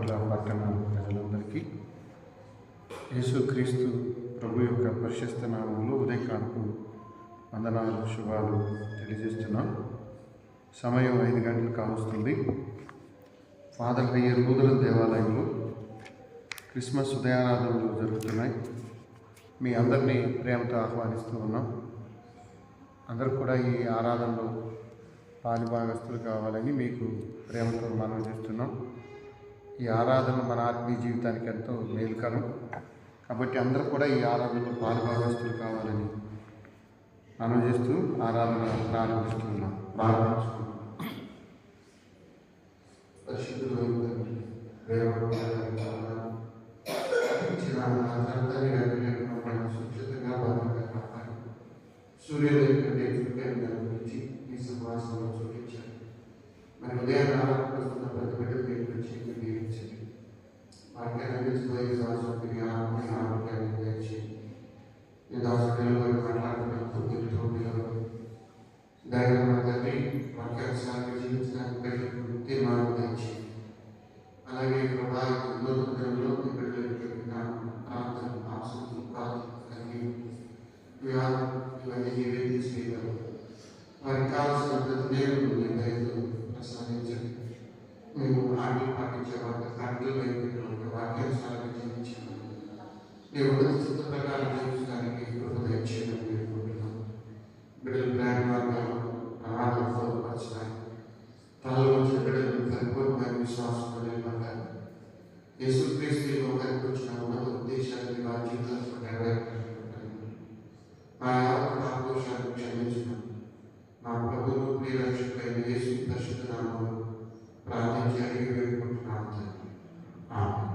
బాపట్ల పట్టణ ప్రజలందరికీ యేసుక్రీస్తు ప్రభు యొక్క పరిశుద్ధ నామములో ఉదయకాలపు వందనాలు శుభాలు తెలియజేస్తున్నాం. సమయం 5 గంటలు కావస్తుంది. ఫాదర్ హయ్యర్ లూథరన్ దేవాలయంలో క్రిస్మస్ ఉదయారాధనలు జరుగుతున్నాయి. మీ అందరినీ ప్రేమతో ఆహ్వానిస్తూ ఉన్నాం. అందరూ కూడా ఈ ఆరాధనలో పాలుభాగస్తులు కావాలని మీకు ప్రేమతో మనవి చేస్తున్నాం. ఈ ఆరాధన మన ఆత్మీయ జీవితానికి ఎంతో మేలుకరం కాబట్టి అందరూ కూడా ఈ ఆరాధనలో పాలుభాగస్తులు కావాలని మనవి చేస్తూ ఆరాధన ప్రారంభిస్తున్నాం. సూర్యోదయం కంటే గురించి ఈ సమాసంలో చూపించారు. మరి ఉదయాన్ని ఆరాధిస్తున్న ప్రతి బిడ్డలు మీరు ప్రత్యేకంగా దీవించండి. వాక్యాన్ని అందించబోయే సంవత్సరానికి ఆరోగ్యాన్ని దయచేయండి. ఈ దాసుడిలో మాట్లాడుతున్నప్పుడు ధైర్యం తండ్రి వాక్యానుసారంగా జీవించడానికి ప్రజలకు తీర్మానం దయచేయండి. అలాగే ప్రభావితంలో ప్రార్థన ఆసక్తులు కలిగి ఇవన్నీ నివేదన చేయగలరు. వారికి కావాల్సిన దేవుడు దయతో ప్రసాదించండి. మేము ఆటలు పాటించే ఆటలు వైపు వాక్యానుసారంగా జీవించాము. దేవుడు చిత్త ప్రకారం జీవించడానికి కృప చేయడం వేడుకుంటున్నాం. బిడ్డలు ప్రయాణ మార్గాలు ప్రమాదాలు బోధపరచడానికి తనలో వచ్చిన బిడ్డలు పరిపూర్ణమైన విశ్వాసంలో నిలబడ్డారు. యేసుక్రీస్తు లోకానికి వచ్చిన ఉన్నత ఉద్దేశాన్ని వారి జీవితాలకు నెరవేర్చుకుంటారు. మా ఆత్మోషాన్ని క్షమించిన మా ప్రభువు ప్రియరక్షకుడైన యేసు పరిశుద్ధ నామములో ప్రార్థించి అడిగి వేడుకుంటున్నాము తండ్రి. ఆమేన్.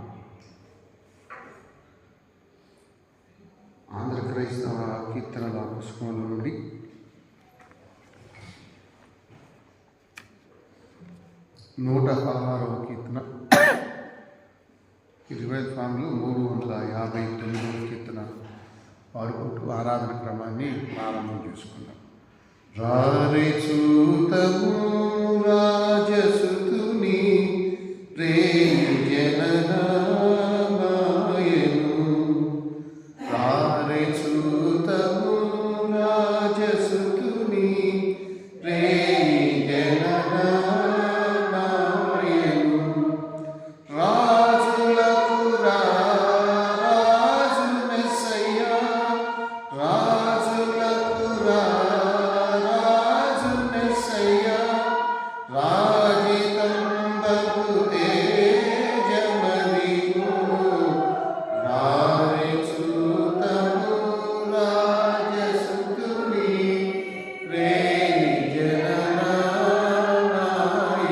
ఆంధ్ర క్రైస్తవ కీర్తనల పుస్తకంలో నుండి 116వ కీర్తన, 20 స్వాములు 359వ కీర్తన పాడుకుంటూ ఆరాధన క్రమాన్ని ప్రారంభం చేసుకున్నాం. రారే చూతము రాజసుతుని ప్రేయననామాయను. రారే చూతము రాజసుతుని ప్రేయననామాయను. రాజులకు రాజు మెస్సయ్యా, రాజులకు రాజు మెస్సయ్యా, రాజితంబకు తేజమదిగో. రారే చూతము రాజసుతుని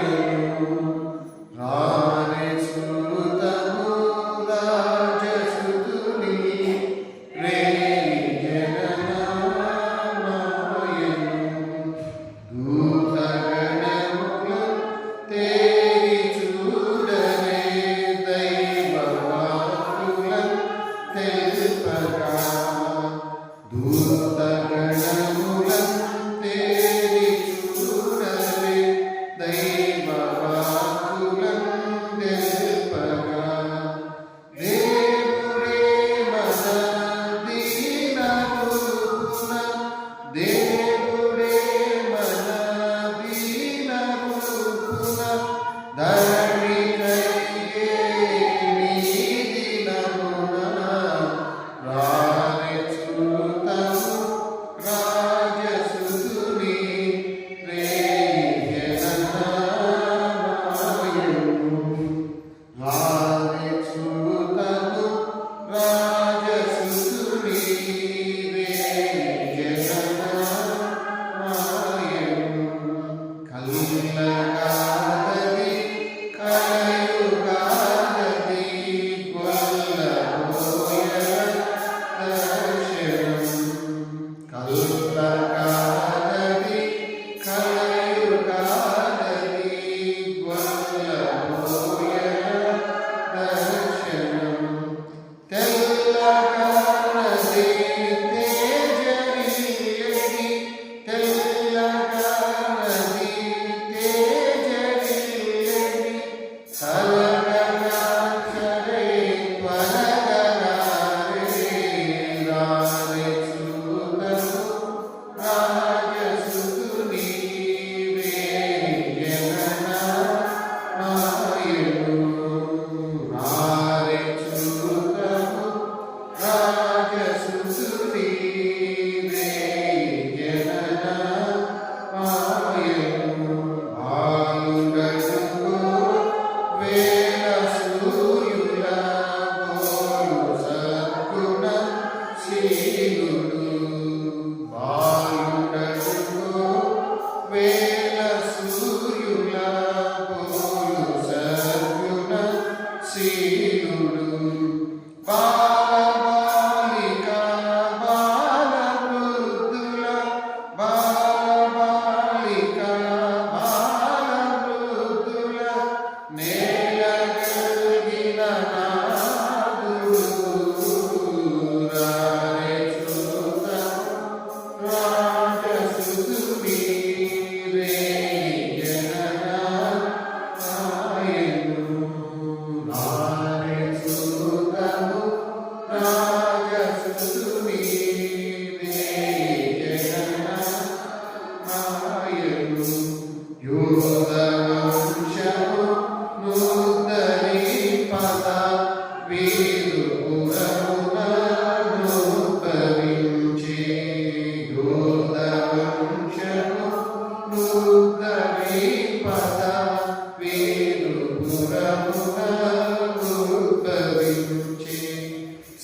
ప్రేయననామాయను. రారే చూతము రాజసుతుని ప్రేయననామాయను. దూతగణములు తేరి చూడరే దైవవాక్కులను తెలుపగా. దూతగణములను తేరి చూడరే దైవవాక్కులను తెలుపగా. దేవుడే మన దీనరూపున, దేవుడే మన దీనరూపున, ధరణి కలిగే నీ దినమున. రారే చూతము రాజసుతుని ప్రేయననామాయను. రారే చూతము రాజసుతుని ప్రేయననామాయను. కల్లగాదది కలయుగాదది కొల్లబోయె దర్శనం. కల్లగాదది కలయుగాదది కొల్లబోయె దర్శనం. తెల్లగానది తేజరిల్లెడి, తెల్లగానది తేజరిల్లెడి, కలగగా ఉద్ధరింపద వేరుపురమున ఉద్భవించి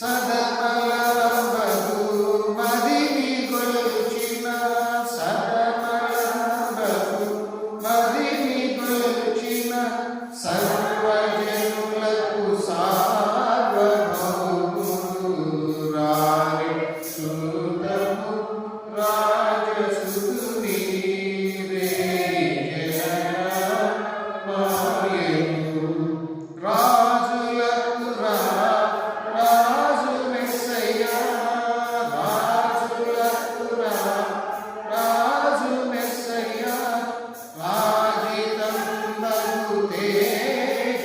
సదమలంబగు మదిని గొల్చిన సదమలంబగు మదిని గొల్చిన సర్వజనులకు సార్వభౌముడు రారే సుతము రాజసుని రాజులకు రాజు మెస్సయ్య రాజులకు రాజు మెస్సయ్య రాజితంబగు తేజమదిగు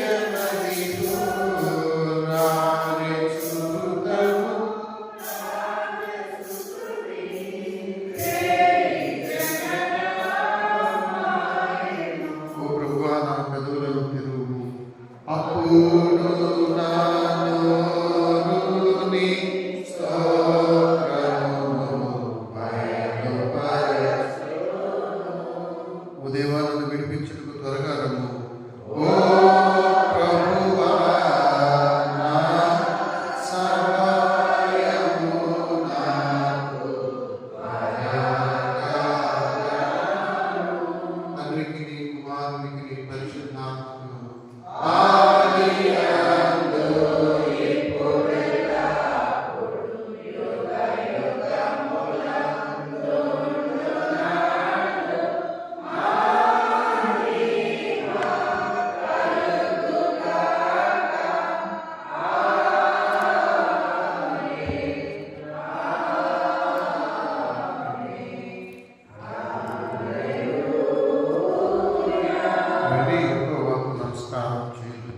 రారే సుతము ఓ ప్రభువా నా పెదవులను తెరువు అప్పుడు నా నోరుని స్తోత్రమును బయలుపరచును. ఓ దేవా నన్ను విడిపించుటకు త్వరగా రమ్ము. ఓ ప్రభువా నా సహాయము నాకు తండ్రికి నీ కుమారునికి నీ పరిశుద్ధాత్మకు ఆదియందు ఇప్పుడెల్లప్పుడు యుగయుగములందు యెహోవాకు నమస్కారం చేయుడు.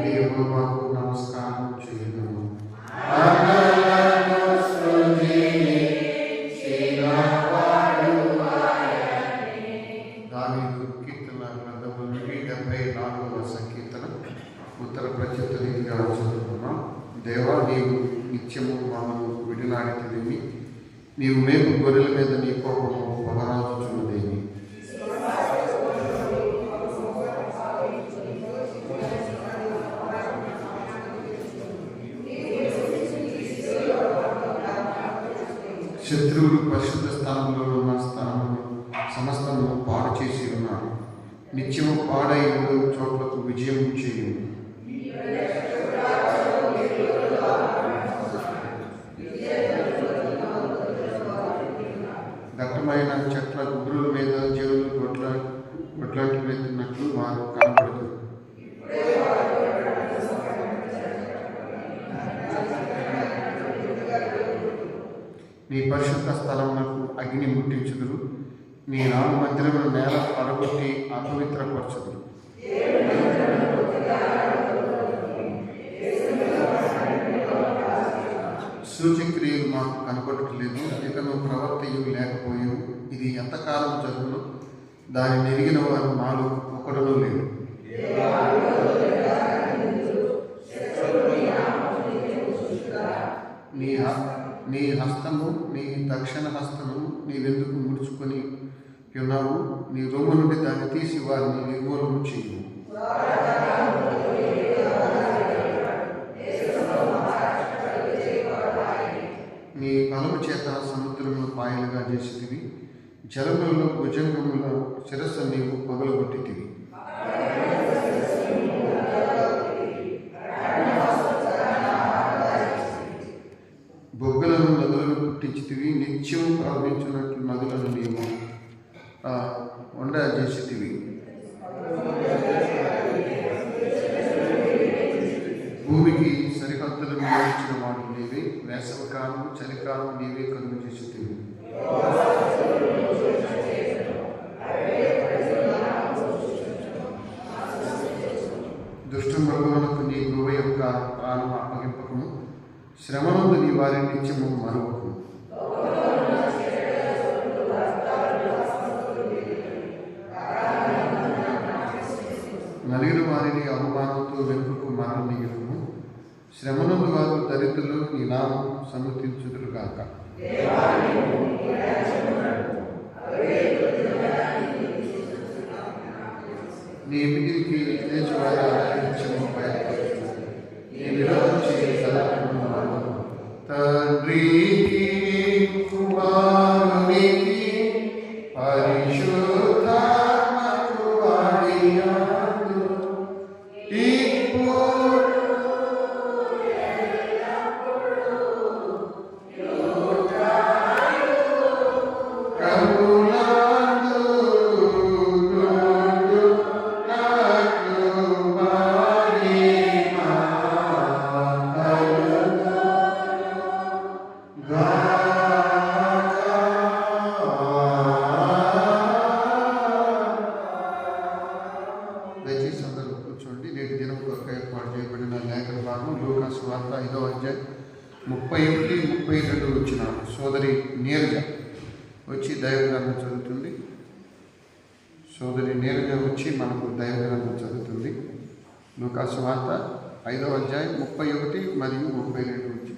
యెహోవాకు నమస్కారం చేయుదుము. ఉత్తర ప్రత్యుత్తర రీతిగా చదువుకున్నాం. దేవా, నీవు నిత్యము మమ్మల్ని విడినాడితేమి, నీవు మేము గొర్రెల మీద నీ కోపము పొగరాజుచున్నదేమి. శత్రువులు పరిశుద్ధ స్థానంలో ఉన్న స్థానమును సమస్తము పాడు చేసి ఉన్నారు. నిత్యము పాడై చోట్లకు విజయం చేయు. దట్టమైన చెట్ల గుడ్రుల మీద జీవులు గొడ్లాంటి వెళ్తున్నట్లు వారు కనబడదు. నీ పరిశుద్ధ స్థలమునకు అగ్ని ముట్టించుదురు. నీ నామ మందిరమును నేల పడగొట్టి అపవిత్రపరచుదురు. సూచక్రియలు మాకు కనపడట్లేదు, ఇకను ప్రవర్తయు లేకపోయావు. ఇది ఎంతకాలం జరుగును? దాన్ని ఎరిగిన వారు నాలో ఒకడును లేడు. నీ హస్తము, నీ దక్షిణ హస్తము నీవెందుకు ముడుచుకొని ఉన్నావు? నీ రొమ్ము నుండి దాన్ని తీసి వారిని నిర్మూలన చేయు. నీ బలము చేత సముద్రమును పాయలుగా చేసితివి, జలములలో భుజంగముల శిరస్సు నీవు పగలగొట్టితివి. బొగ్గలను నదులను పుట్టించితివి, నిత్యం ప్రవహించినట్లు నదులను నీవు చేసితివి. భూమికి సరిహద్దులను నియమించిన వాడు నీవే, వేసవకాలం చలికాలం నీవే కలుగు చేసితివి. దుష్ట మృగములకు నీ గృహ యొక్క ప్రాణం అప్పగింపకము, శ్రమనందు నీ వారి నిత్యము మరువకు. నలిగిన వారిని అవమానంతో వెనుకకు మరణనీయము, శ్రమనందు వారు దరిద్రులు నీ నామం సన్నతించుదురుగాక. నీ మిగిలికి లేచువారి నిత్యము బయలుపరుస్తుంది. నీ విరోధం తండ్రికి కుమారునికి పరిశుద్ధాత్మకు వాడియాడు ఇప్పుడు దయచేసి అందరూ కూర్చోండి. నేటి దినం కొరకు ఏర్పాటు చేయబడిన లేఖన భాగం లూకా సువార్త 5వ అధ్యాయం 31-32 వచ్చిన సోదరి నీరజ వచ్చి దైవగ్రంథం చదువుతుంది. సోదరి నీరజ వచ్చి మనకు దైవగ్రంథం చదువుతుంది. లూకా సువార్త 5వ అధ్యాయం 31 మరియు 32 వచ్చి.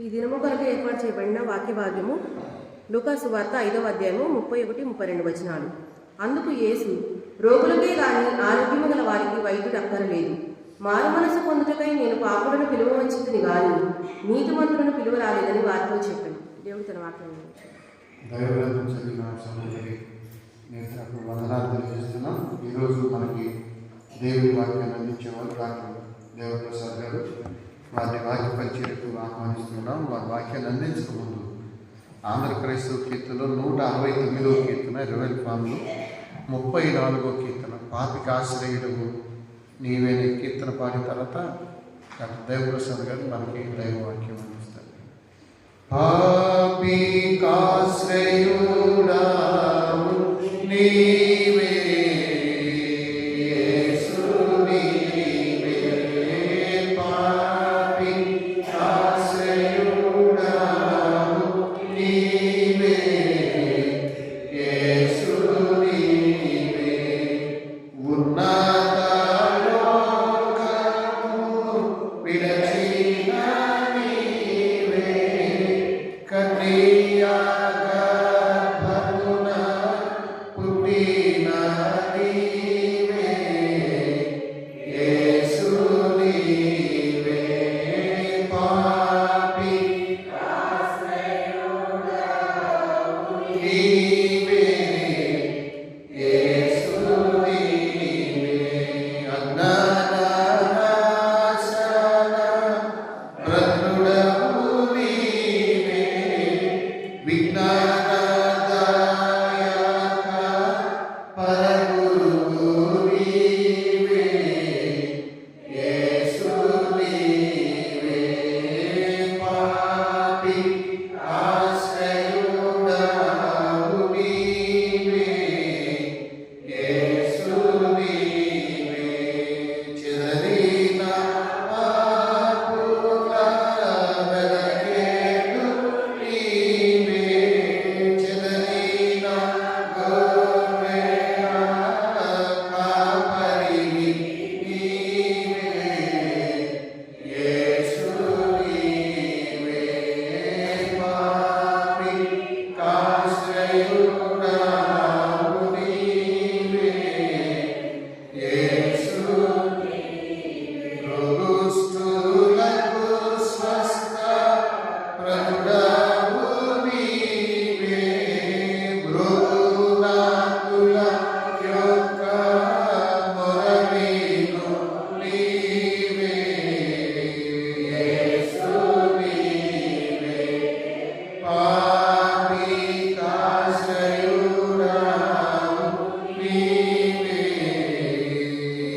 ఈ దినము కొరకు ఏర్పాటు చేయబడిన వాక్య భాగ్యము లూకా సువార్త 5వ అధ్యాయము 31-32 వచనాలు. అందుకు యేసు, రోగులకే గాని ఆరోగ్యము గల వారికి వైద్యుడు అక్కరలేదు. మారు మనసు పొందుటకై నేను పాపులను పిలువవచ్చింది గాని నీతిమంతులను పిలువరాలేదని వారితో చెప్పాను. దేవుడు తన వాక్యం దైవగ్రంథం చదివిన సహోదరి నేతలకు వందనాలు తెలియజేస్తున్నాం. ఈరోజు మనకి దేవుని వాక్యాన్ని అందించేవారు డాక్టర్ దేవప్రసాద్ గారు. వారిని వాక్య పరిచయకు ఆహ్వానిస్తున్నాం. వారి వాక్యాన్ని అందించక ముందు ఆంధ్ర క్రైస్తవ కీర్తనలో 169వ కీర్తన, రివెల్ ఫామ్లో 34వ కీర్తన పాపికి ఆశ్రయుడము నీవేనే కీర్తన పాడిన తర్వాత డాక్టర్ దేవప్రసాద్ గారు మనకి దైవవాక్యం అందిస్తారు. పాపికి ఆశ్రయుడము నీవే నీవే నీవే, యేసు నీవే. అజ్ఞాన నాశన ప్రకృడవు నీవే, విజ్ఞానదాయక పరగురువు నీవే, యేసు నీవే. పాపి ఆశ్రయుడవు నీవే, యేసు నీవే. చెదరిన పాపుల వెదకేడు నీవే, చెదరిన గొర్రెల కాపరివి నీవే, యేసు నీవే. పాపి ఆశ్రయుడవు నీవే, యేసు. రోగుష్ఠులకు స్వస్థ ప్రదుడవు నీవే, మృదునాకుల యొక్క మొరవిను నీవే, యేసు నీవే. పాపి ఆశ్రయుడవు నీవే,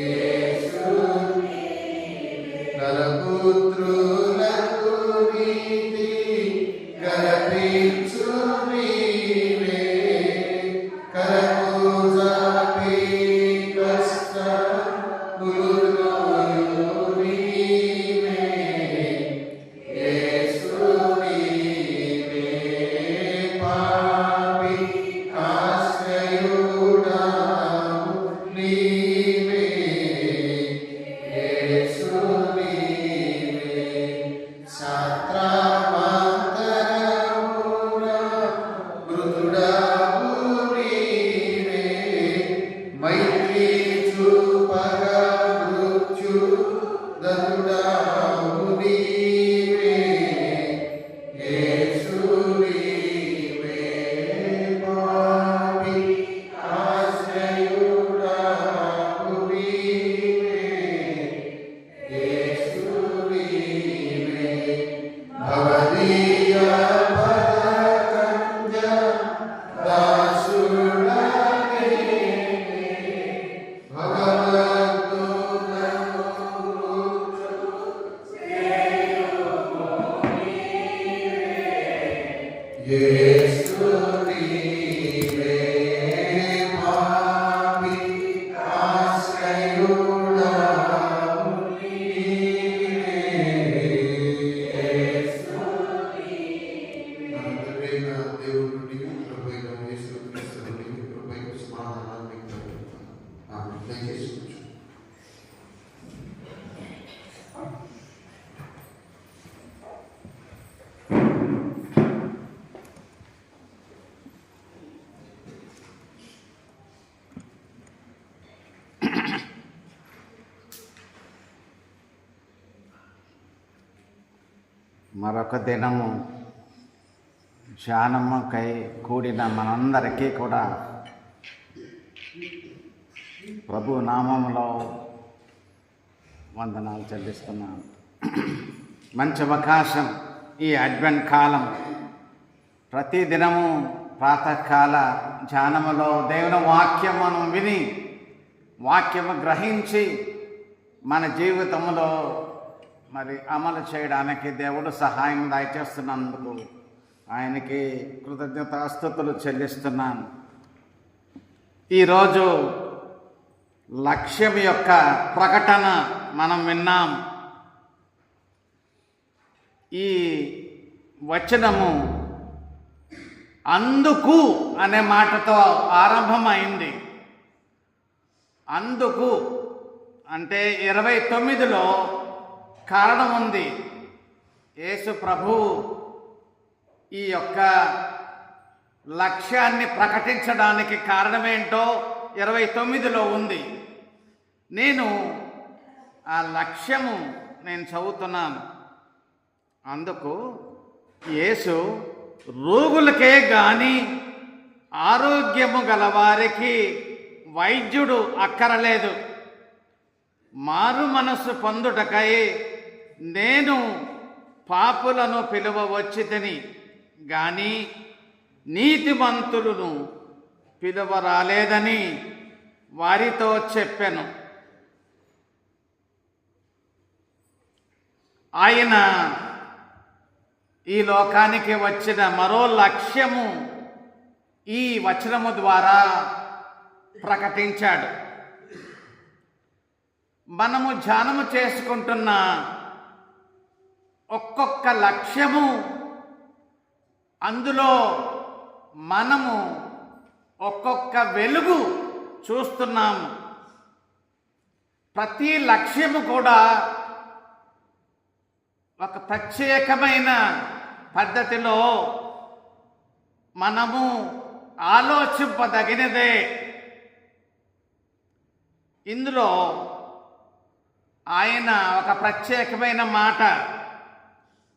యేసు. నరపుత్రులకు నీతి కల్పించు నీవే, కరపూజాపి కష్టములు నీవే, యేసు నీవే. పాపి ఆశ్రయుడవు నీవే, యేసు నీవే. శాస్త్రామంతరమున మృదుడవు నీవే, మైత్రి చూపగా మృత్యు దండుడవు నీవే, యేసు నీవే. పాపి ఆశ్రయుడవు నీవే, యేసు నీవే. భవదీయ పదకంజ దాసుడనే, భగవంతునకు యేసు నీవే. పాపి ఆశ్రయుడవు నీవే, యేసు. మన తండ్రైన దేవుని నుండి, ప్రభువైన యేసుక్రీస్తు నుండి కృపయు సమాధానాన్ని మీకు కలుగును. ఆమేన్. దయచేసి కూర్చోండి. మరొక దినము ధ్యానముకై కూడిన మనందరికీ కూడా ప్రభు నామములో వందనాలు చెల్లిస్తున్నాను. మంచి అవకాశం ఈ అడ్వెంట్ కాలం. ప్రతిదినము ప్రాతకాల ధ్యానములో దేవుని వాక్యం మనం విని, వాక్యము గ్రహించి మన జీవితంలో మరి అమలు చేయడానికి దేవుడు సహాయం దయచేస్తున్నందుకు ఆయనకి కృతజ్ఞతాస్తుతులు చెల్లిస్తున్నాను. ఈరోజు లక్ష్యం యొక్క ప్రకటన మనం విన్నాం. ఈ వచనము అందుకు అనే మాటతో ఆరంభమైంది. అందుకు అంటే 29లో కారణం ఉంది. యేసు ప్రభువు ఈ యొక్క లక్ష్యాన్ని ప్రకటించడానికి కారణమేంటో 29లో ఉంది. నేను ఆ లక్ష్యము నేను చదువుతున్నాను. అందుకు యేసు రోగులకే గాని ఆరోగ్యము గలవారికి వైద్యుడు అక్కరలేదు. మారు మనస్సు పొందుటకై నేను పాపులను పిలువవచ్చితిని గాని నీతిమంతులను పిలువరాలేదని వారితో చెప్పెను. ఆయన ఈ లోకానికి వచ్చిన మరో లక్ష్యము ఈ వచనము ద్వారా ప్రకటించాడు. మనము ధ్యానము చేసుకుంటున్న ఒక్కొక్క లక్ష్యము, అందులో మనము ఒక్కొక్క వెలుగు చూస్తున్నాము. ప్రతి లక్ష్యము కూడా ఒక ప్రత్యేకమైన పద్ధతిలో మనము ఆలోచింపదగినదే. ఇందులో ఆయన ఒక ప్రత్యేకమైన మాట,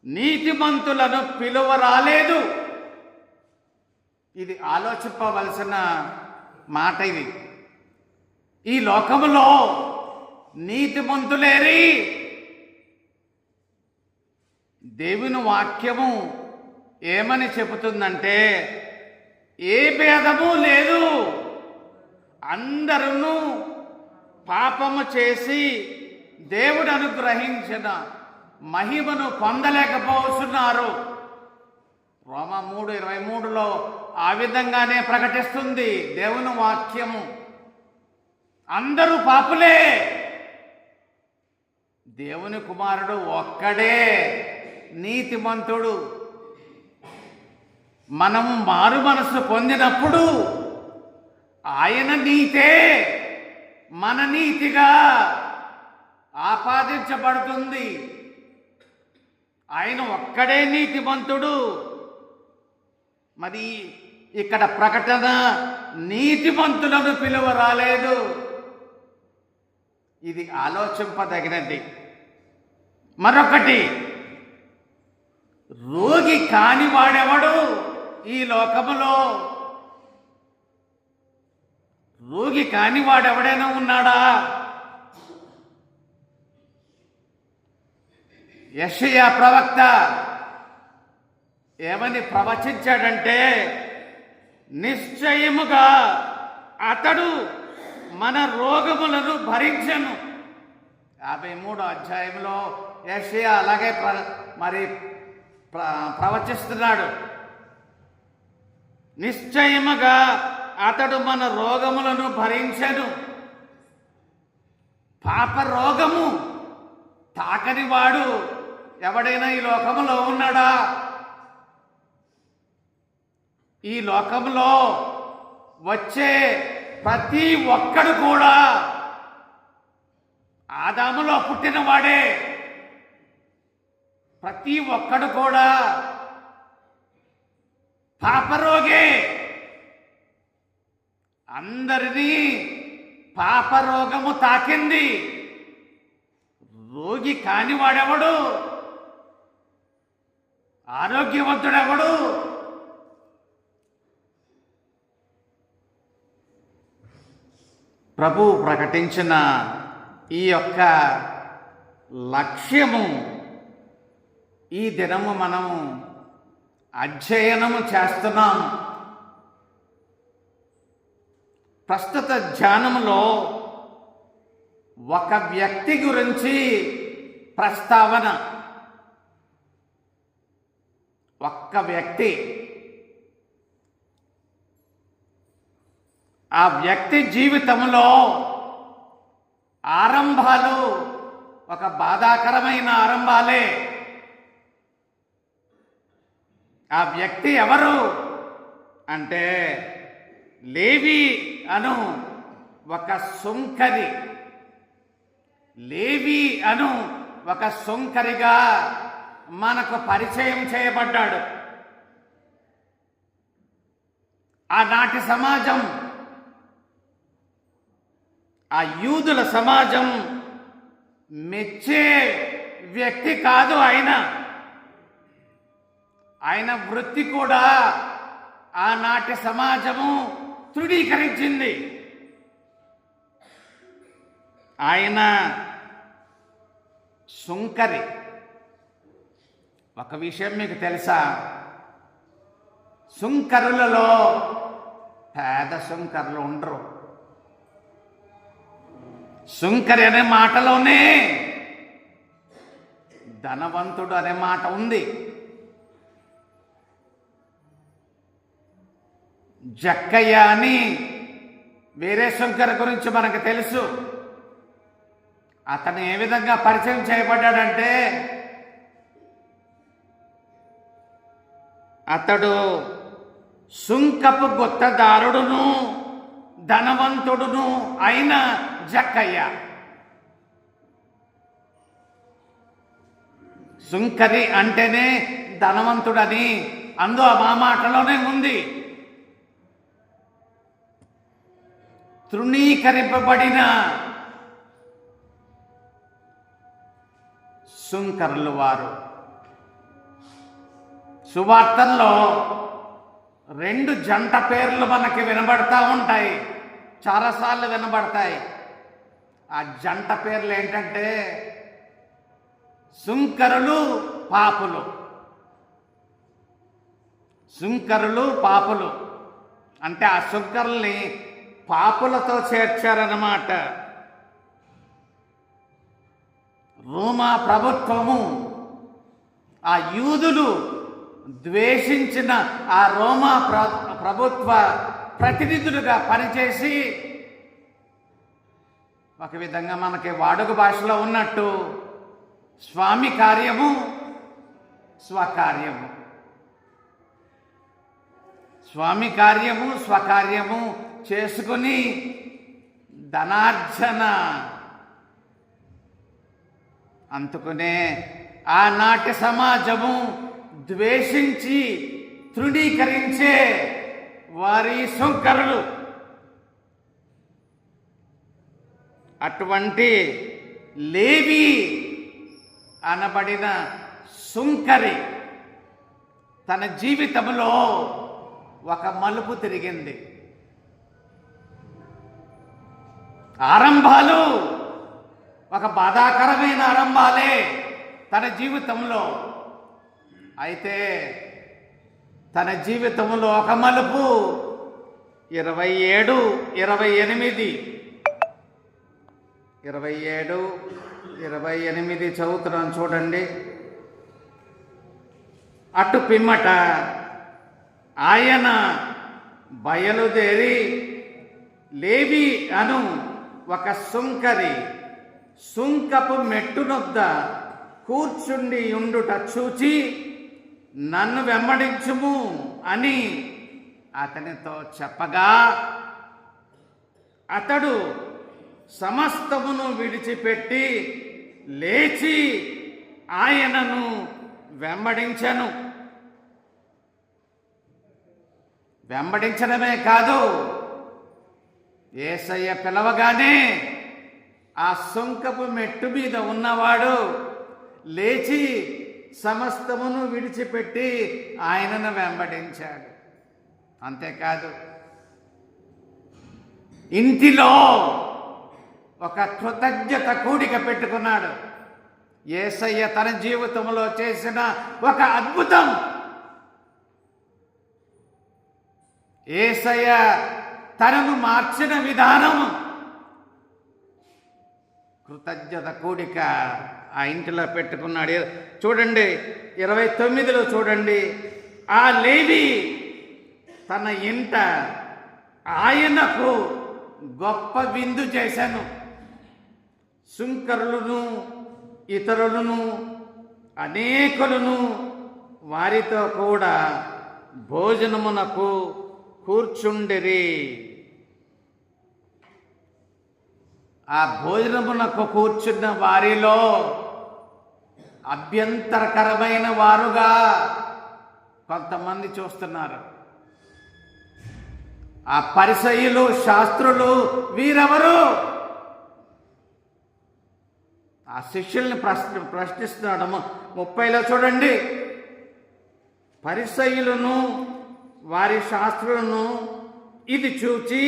నీతిమంతులను పిలువరాలేదు. ఇది ఆలోచింపవలసిన మాట. ఇది ఈ లోకములో నీతిమంతులేరి. దేవుని వాక్యము ఏమని చెబుతుందంటే, ఏ భేదము లేదు, అందరూ పాపము చేసి దేవుడు అనుగ్రహించిన మహిమను పొందలేకపోతున్నారు. రోమా 3:23లో ఆ విధంగానే ప్రకటిస్తుంది దేవుని వాక్యము. అందరూ పాపులే, దేవుని కుమారుడు ఒక్కడే నీతిమంతుడు. మనము మారు మనసు పొందినప్పుడు ఆయన నీతే మన నీతిగా ఆపాదించబడుతుంది. ఆయన ఒక్కడే నీతిమంతుడు. మరి ఇక్కడ ప్రకటన నీతిమంతులను పిలువరాలేదు. ఇది ఆలోచింపదగినది. మరొకటి, రోగి కానివాడెవడు ఈ లోకములో? రోగి కానివాడెవడైనా ఉన్నాడా? యెషయా ప్రవక్త ఏమని ప్రవచించాడంటే, నిశ్చయముగా అతడు మన రోగములను భరించెను. 53వ అధ్యాయంలో యెషయా అలాగే ప్రవచిస్తున్నాడు. నిశ్చయముగా అతడు మన రోగములను భరించెను. పాప రోగము తాకని వాడు ఎవడైనా ఈ లోకములో ఉన్నాడా? ఈ లోకంలో వచ్చే ప్రతి ఒక్కడు కూడా ఆదాములో పుట్టినవాడే. ప్రతి ఒక్కడు కూడా పాపరోగే. అందరినీ పాపరోగము తాకింది. రోగి కానివాడెవడు? ఆరోగ్యవంతుడెవడు? ప్రభు ప్రకటించిన ఈ యొక్క లక్ష్యము ఈ దినము మనము అధ్యయనము చేస్తున్నాం. ప్రస్తుత ధ్యానములో ఒక వ్యక్తి గురించి ప్రస్తావన. ఒక్క వ్యక్తి. ఆ వ్యక్తి జీవితంలో ఆరంభాలు ఒక బాధాకరమైన ఆరంభాలే. ఆ వ్యక్తి ఎవరు అంటే, లేవి అను ఒక సుంకరి. లేవి అను ఒక సుంకరిగా మనకు పరిచయం చేయబడ్డాడు. ఆనాటి సమాజం, ఆ యూదుల సమాజం మెచ్చే వ్యక్తి కాదు ఆయన. ఆయన వృత్తి కూడా ఆనాటి సమాజము తృణీకరించింది. ఆయన సుంకరి. ఒక విషయం మీకు తెలుసా? సుంకరులలో పేద సుంకరులు ఉండరు. సుంకరి అనే మాటలోనే ధనవంతుడు అనే మాట ఉంది. జక్కయ్య అని వేరే సుంకరి గురించి మనకు తెలుసు. అతను ఏ విధంగా పరిచయం చేయబడ్డాడంటే, అతడు సుంకపు గుత్తదారుడును ధనవంతుడును అయిన జక్కయ్య. సుంకరి అంటేనే ధనవంతుడని ఆ మాటలోనే ఉంది. తృణీకరింపబడిన సుంకరులు వారు. సువార్తల్లో 2 జంట పేర్లు మనకి వినబడతా ఉంటాయి, చాలాసార్లు వినబడతాయి. ఆ జంట పేర్లు ఏంటంటే సుంకరులు, పాపులు. సుంకరులు, పాపులు అంటే ఆ సుంకరుల్ని పాపులతో చేర్చారన్నమాట. రోమా ప్రభుత్వము, ఆ యూదులు ద్వేషించిన ఆ రోమా ప్రభుత్వ ప్రతినిధులుగా పనిచేసి, ఒక విధంగా మనకి వాడుక భాషలో ఉన్నట్టు స్వామి కార్యము, స్వకార్యము. స్వామి కార్యము, స్వకార్యము చేసుకుని ధనార్జన అందుకునే ఆనాటి సమాజము ద్వేషించి తృణీకరించే వారి సుంకరులు. అటువంటి లేవి అనబడిన సుంకరి తన జీవితంలో ఒక మలుపు తిరిగింది. ఆరంభాలు ఒక బాధాకరమైన ఆరంభాలే తన జీవితంలో. అయితే తన జీవితంలో ఒక మలుపు 27, 28 చదువుతున్నాను చూడండి. అటు పిమ్మట ఆయన బయలుదేరి లేవి అను ఒక సుంకరి సుంకపు మెట్టునొద్ద కూర్చుండి ఉండుట చూచి, నన్ను వెంబడించుము అని అతనితో చెప్పగా, అతడు సమస్తమును విడిచిపెట్టి లేచి ఆయనను వెంబడించెను. వెంబడించడమే కాదు, యేసయ్య పిలవగానే ఆ సుంకపు మెట్టు మీద ఉన్నవాడు లేచి సమస్తమును విడిచిపెట్టి ఆయనను వెంబడించాడు. అంతేకాదు, ఇంటిలో ఒక కృతజ్ఞత కూడిక పెట్టుకున్నాడు. యేసయ్య తన జీవితంలో చేసిన ఒక అద్భుతం, యేసయ్య తనను మార్చిన విధానం, కృతజ్ఞత కూడిక ఆ ఇంటిలో పెట్టుకున్నాడు. చూడండి 29లో చూడండి. ఆ లేవి తన ఇంట ఆయనకు గొప్ప విందు చేశాను. సుంకరులను ఇతరులను అనేకులను వారితో కూడా భోజనమునకు కూర్చుండిరి. ఆ భోజనమునకు కూర్చున్న వారిలో అభ్యంతరకరమైన వారుగా కొంతమంది చూస్తున్నారు. ఆ పరిసయ్యులు, శాస్త్రులు వీరెవరు? ఆ శిష్యుల్ని ప్రశ్నిస్తున్నాడు. 30లో చూడండి. పరిసయ్యులను వారి శాస్త్రులను ఇది చూచి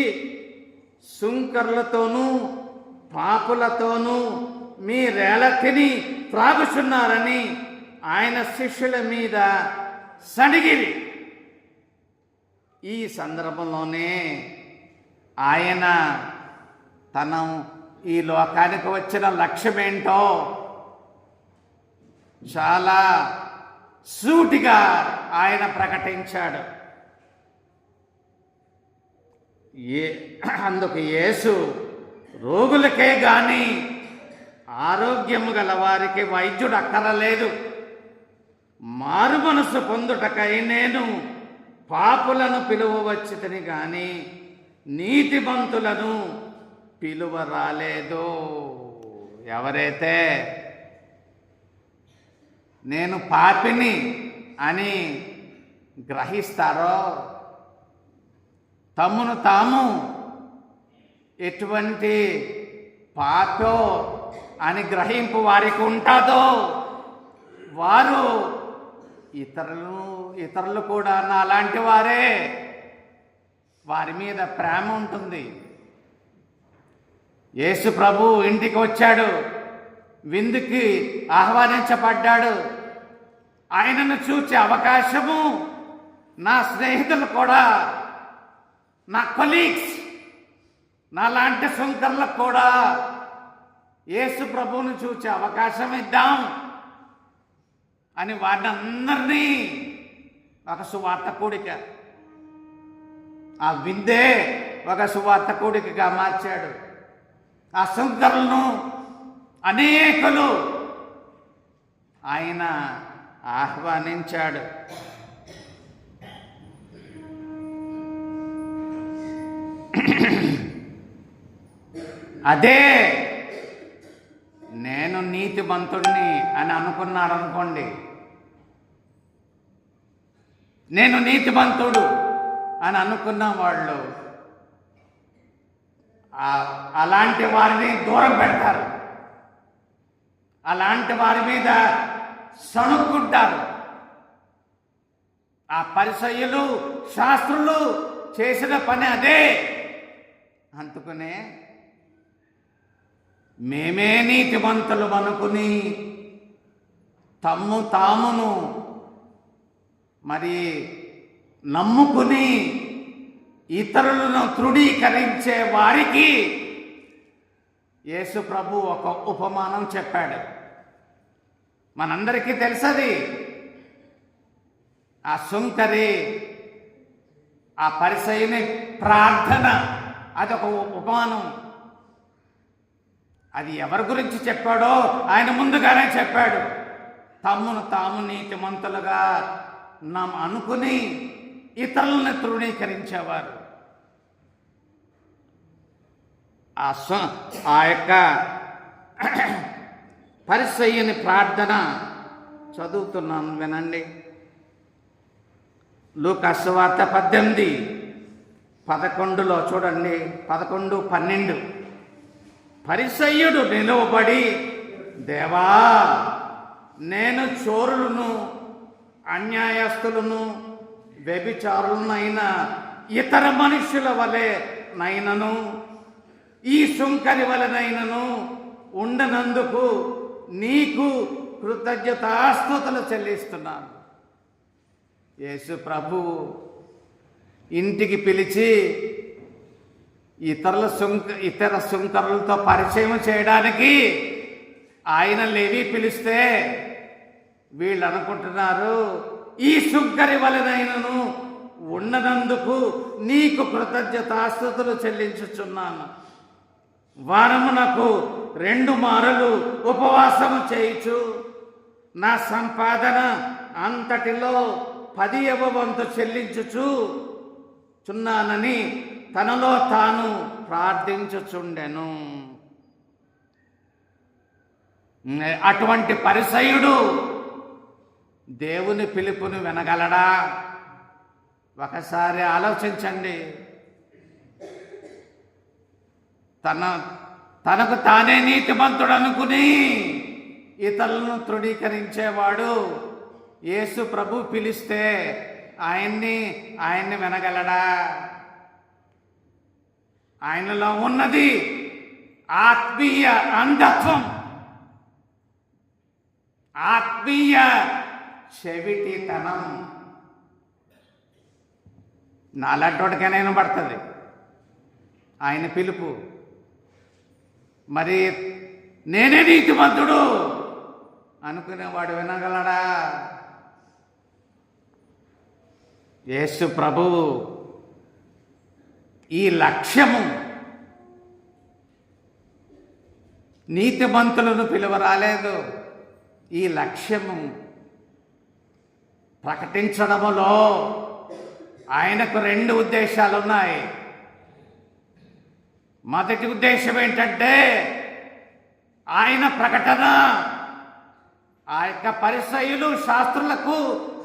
సుంకర్లతోనూ పాపులతోనూ మీరేళ తిని త్రాగుచున్నారని ఆయన శిష్యుల మీద సణిగిరి. ఈ సందర్భంలోనే ఆయన తన ఈ లోకానికి వచ్చిన లక్ష్యమేంటో చాలా సూటిగా ఆయన ప్రకటించాడు. అందుకు యేసు రోగులకే గాని ఆరోగ్యము గల వారికి వైద్యుడు అక్కరలేదు, మారు మనసు పొందుటకై నేను పాపులను పిలువవచ్చితిని గాని నీతిమంతులను పిలువ రాలేదు. ఎవరైతే నేను పాపిని అని గ్రహిస్తారో, తమ్మును తాము ఎటువంటి పాపో అని గ్రహింపు వారికి ఉంటుందో వారు ఇతరులు కూడా నాలాంటి వారే, వారి మీద ప్రేమ ఉంటుంది. యేసు ప్రభు ఇంటికి వచ్చాడు, విందుకి ఆహ్వానించబడ్డాడు. ఆయనను చూచే అవకాశము నా స్నేహితులు కూడా, నా కొలీగ్స్, నాలాంటి సుంకర్లకు కూడా యేసు ప్రభువును చూచే అవకాశం ఇద్దాం అని వారిని అందరినీ ఒక సువార్త కూడిక, ఆ విందే ఒక సువార్త కూడికగా మార్చాడు. ఆ సుంకరులను అనేకులు ఆయన ఆహ్వానించాడు. అదే నేను నీతిమంతుణ్ణి అని అనుకున్నారనుకోండి, నేను నీతిమంతుడు అని అనుకున్న వాళ్ళు అలాంటి వారిని దూరం పెడతారు, అలాంటి వారి మీద సణుక్కుంటారు. ఆ పరిసయ్యులు శాస్త్రులు చేసిన పని అదే. అందుకనే మేమే నీతిమంతులు అనుకుని తామును మరి నమ్ముకుని ఇతరులను తృణీకరించే వారికి యేసు ప్రభు ఒక ఉపమానం చెప్పాడు. మనందరికీ తెలుసది. ఆ సుంకరి, ఆ పరిసయ్యుని ప్రార్థన, అదొక ఉపమానం. అది ఎవరి గురించి చెప్పాడో ఆయన ముందుగానే చెప్పాడు. తమ్మును తాము నీతిమంతులుగా అనుకుని ఇతరులను తృణీకరించేవారు. ఆ యొక్క పరిసయ్యుని ప్రార్థన చదువుతున్నాను, వినండి. లూకా సువార్త 18:11 చూడండి. 11:12 పరిసయ్యుడు నిలువబడి, దేవా, నేను చోరులను, అన్యాయస్తులను, వ్యభిచారులనైన ఇతర మనుషుల వలె నైనను, ఈ సుంకరి వలనైనను ఉండనందుకు నీకు కృతజ్ఞతాస్తుతులు చెల్లిస్తున్నాను. యేసు ప్రభు ఇంటికి పిలిచి ఇతర సుంకరులతో పరిచయం చేయడానికి ఆయన లేవి పిలిస్తే వీళ్ళు అనుకుంటున్నారు, ఈ సుంకరి వలనైనను ఉండనందుకు నీకు కృతజ్ఞతాస్తుతులు చెల్లించుచున్నాను. వారమునకు 2 మారులు ఉపవాసము చేయుచు నా సంపాదన అంతటిలో 10వ వంతు చెల్లించుచున్నానని తనలో తాను ప్రార్థించుచుండెను. అటువంటి పరిసయ్యుడు దేవుని పిలుపుని వినగలడా? ఒకసారి ఆలోచించండి. తనకు తానే నీతిమంతుడు అనుకుని ఇతరులను తృణీకరించేవాడు యేసు ప్రభు పిలిస్తే ఆయన్ని వినగలడా? ఆయనలో ఉన్నది ఆత్మీయ అంధత్వం, ఆత్మీయ చెవిటితనం. నాలాంటోడికైనా వినబడుతుంది ఆయన పిలుపు. మరి నేనే నీతిమంతుడు అనుకునేవాడు వినగలడా? యేసు ప్రభువు ఈ లక్ష్యము నీతిమంతులను పిలువరాలేదు. ఈ లక్ష్యము ప్రకటించడములో ఆయనకు 2 ఉద్దేశాలు ఉన్నాయి. మొదటి ఉద్దేశం ఏంటంటే ఆయన ప్రకటన ఆ యొక్క పరిసయ్యులు శాస్త్రులకు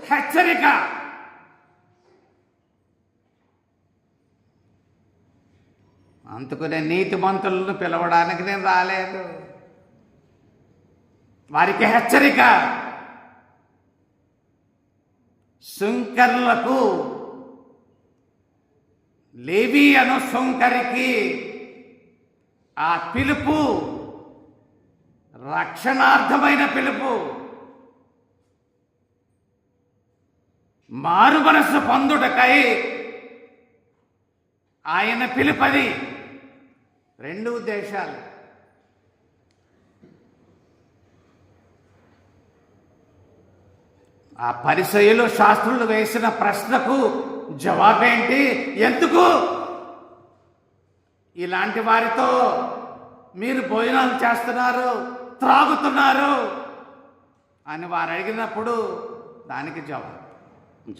హెచ్చరిక. అందుకనే నీతిమంతులను పిలవడానికి నేను రాలేదు, వారికి హెచ్చరిక. సుంకరులకు, లేవి అను సుంకరికి ఆ పిలుపు రక్షణార్థమైన పిలుపు, మారు మనస్సు పొందుటకై ఆయన పిలుపది. 2 ఉద్దేశాలు. ఆ పరిసయ్యులు శాస్త్రులు వేసిన ప్రశ్నకు జవాబేంటి? ఎందుకు ఇలాంటి వారితో మీరు భోజనాలు చేస్తున్నారు, త్రాగుతున్నారు అని వారు అడిగినప్పుడు దానికి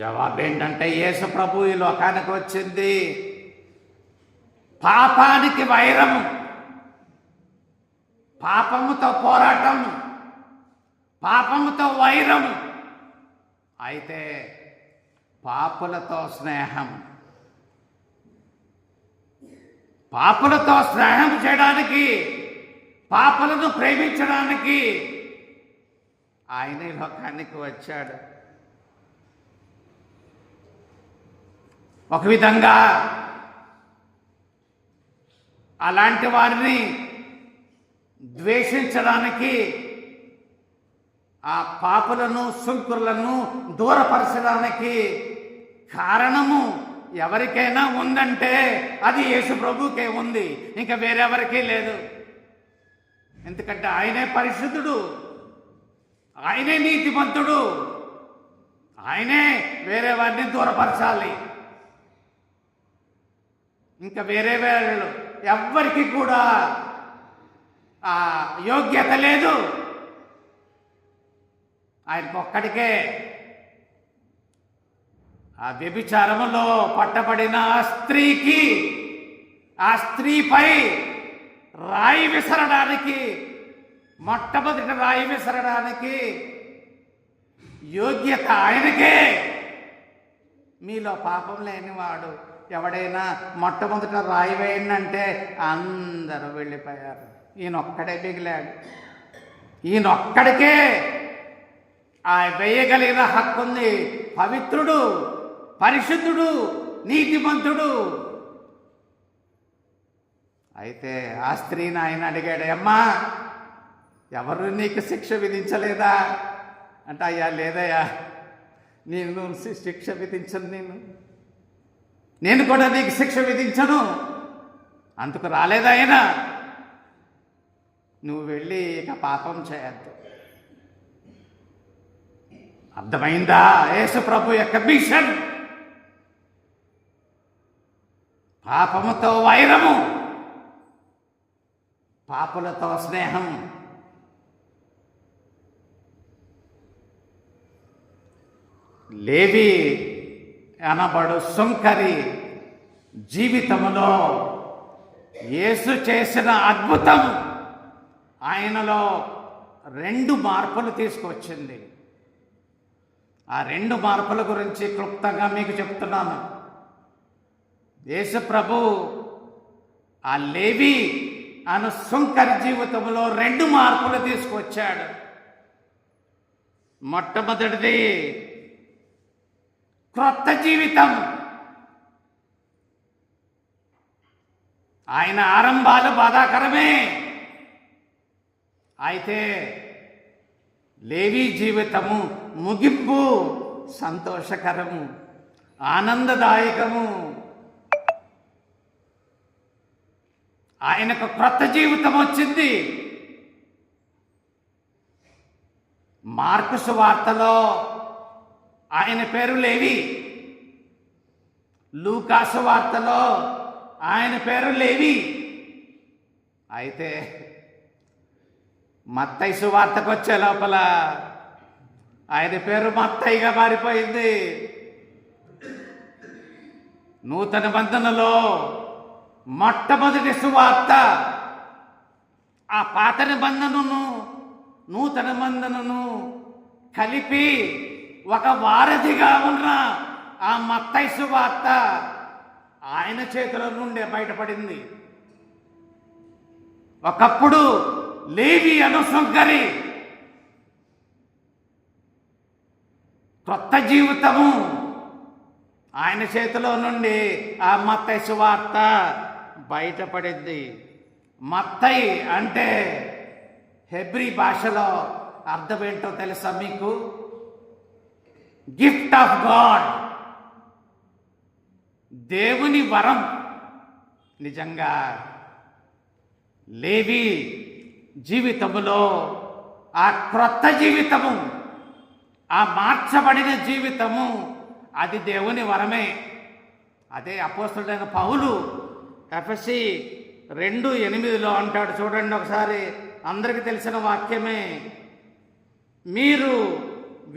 జవాబేంటంటే యేసు ప్రభు ఈ లోకానికి వచ్చింది పాపానికి వైరము, పాపముతో పోరాటం, పాపముతో వైరము, అయితే పాపులతో స్నేహం. పాపులతో స్నేహం చేయడానికి, పాపులను ప్రేమించడానికి ఆయన ఈ లోకానికి వచ్చాడు. ఒక విధంగా అలాంటి వారిని ద్వేషించడానికి, ఆ పాపులను సుంకులను దూరపరచడానికి కారణము ఎవరికైనా ఉందంటే అది యేసు ప్రభుకే ఉంది, ఇంకా వేరెవరికీ లేదు. ఎందుకంటే ఆయనే పరిశుద్ధుడు, ఆయనే నీతిమంతుడు, ఆయనే వేరే వారిని దూరపరచాలి. ఇంకా వేరే ఎవ్వరికి కూడా ఆ యోగ్యత లేదు. ఆయనకు ఒక్కడికే ఆ వ్యభిచారములో పట్టబడిన ఆ స్త్రీకి, ఆ స్త్రీపై రాయి విసరడానికి, మొట్టమొదటి రాయి విసరడానికి యోగ్యత ఆయనకే. మీలో పాపం లేనివాడు ఎవడైనా మొట్టమొదట రాయి వేయండి అందరూ వెళ్ళిపోయారు. ఈయనొక్కడే మిగిలాడు. ఈయనొక్కడికే ఆ వేయగలిగిన హక్కు ఉంది. పవిత్రుడు, పరిశుద్ధుడు, నీతిమంతుడు. అయితే ఆ స్త్రీని ఆయన అడిగాడు, అమ్మా ఎవరు నీకు శిక్ష విధించలేదా అంటే, అయ్యా లేదయ్యా, నేను శిక్ష విధించను, నేను కూడా నీకు శిక్ష విధించను, అందుకు రాలేదాయన, నువ్వు వెళ్ళి ఇక పాపం చేయద్దు. అర్థమైందా యేసు ప్రభు యొక్క మిషన్? పాపముతో వైరము, పాపులతో స్నేహం. లేవి అనబడు సుంకరి జీవితంలో యేసు చేసిన అద్భుతం ఆయనలో 2 మార్పులు తీసుకొచ్చింది. ఆ 2 మార్పుల గురించి క్లుప్తంగా మీకు చెప్తున్నాను. యేసు ప్రభు ఆ లేవి అను సుంకరి జీవితంలో 2 మార్పులు తీసుకొచ్చాడు. మొట్టమొదటిది క్రొత్త జీవితం. ఆయన ఆరంభాలు బాధాకరమే, అయితే లేవీ జీవితము ముగింపు సంతోషకరము, ఆనందదాయకము. ఆయనకు క్రొత్త జీవితం వచ్చింది. మార్కు సువార్తలో ఆయన పేరు లేవి, లూకాసు వార్తలో ఆయన పేరు లేవి. అయితే మత్తయి సువార్తకు వచ్చే లోపల ఆయన పేరు మత్తయిగా మారిపోయింది. నూతన బంధనలో మొట్టమొదటి సువార్త ఆ పాత నిబంధనను నూతన బంధనను కలిపి ఒక వారధిగా ఉన్న ఆ మత్తయి సువార్త ఆయన చేతుల నుండే బయటపడింది. ఒకప్పుడు లేవి అనుసంకరి కొత్త జీవితము ఆయన చేతిలో నుండి ఆ మత్తయి సువార్త బయటపడింది. మత్తయి అంటే హెబ్రీ భాషలో అర్థం ఏంటో తెలుసా మీకు? గిఫ్ట్ ఆఫ్ గాడ్, దేవుని వరం. నిజంగా లేవి జీవితములో ఆ క్రొత్త జీవితము, ఆ మార్చబడిన జీవితము, అది దేవుని వరమే. అదే అపోస్తలుడైన పౌలు ఎఫెసీ 2:8 అంటాడు. చూడండి ఒకసారి, అందరికీ తెలిసిన వాక్యమే. మీరు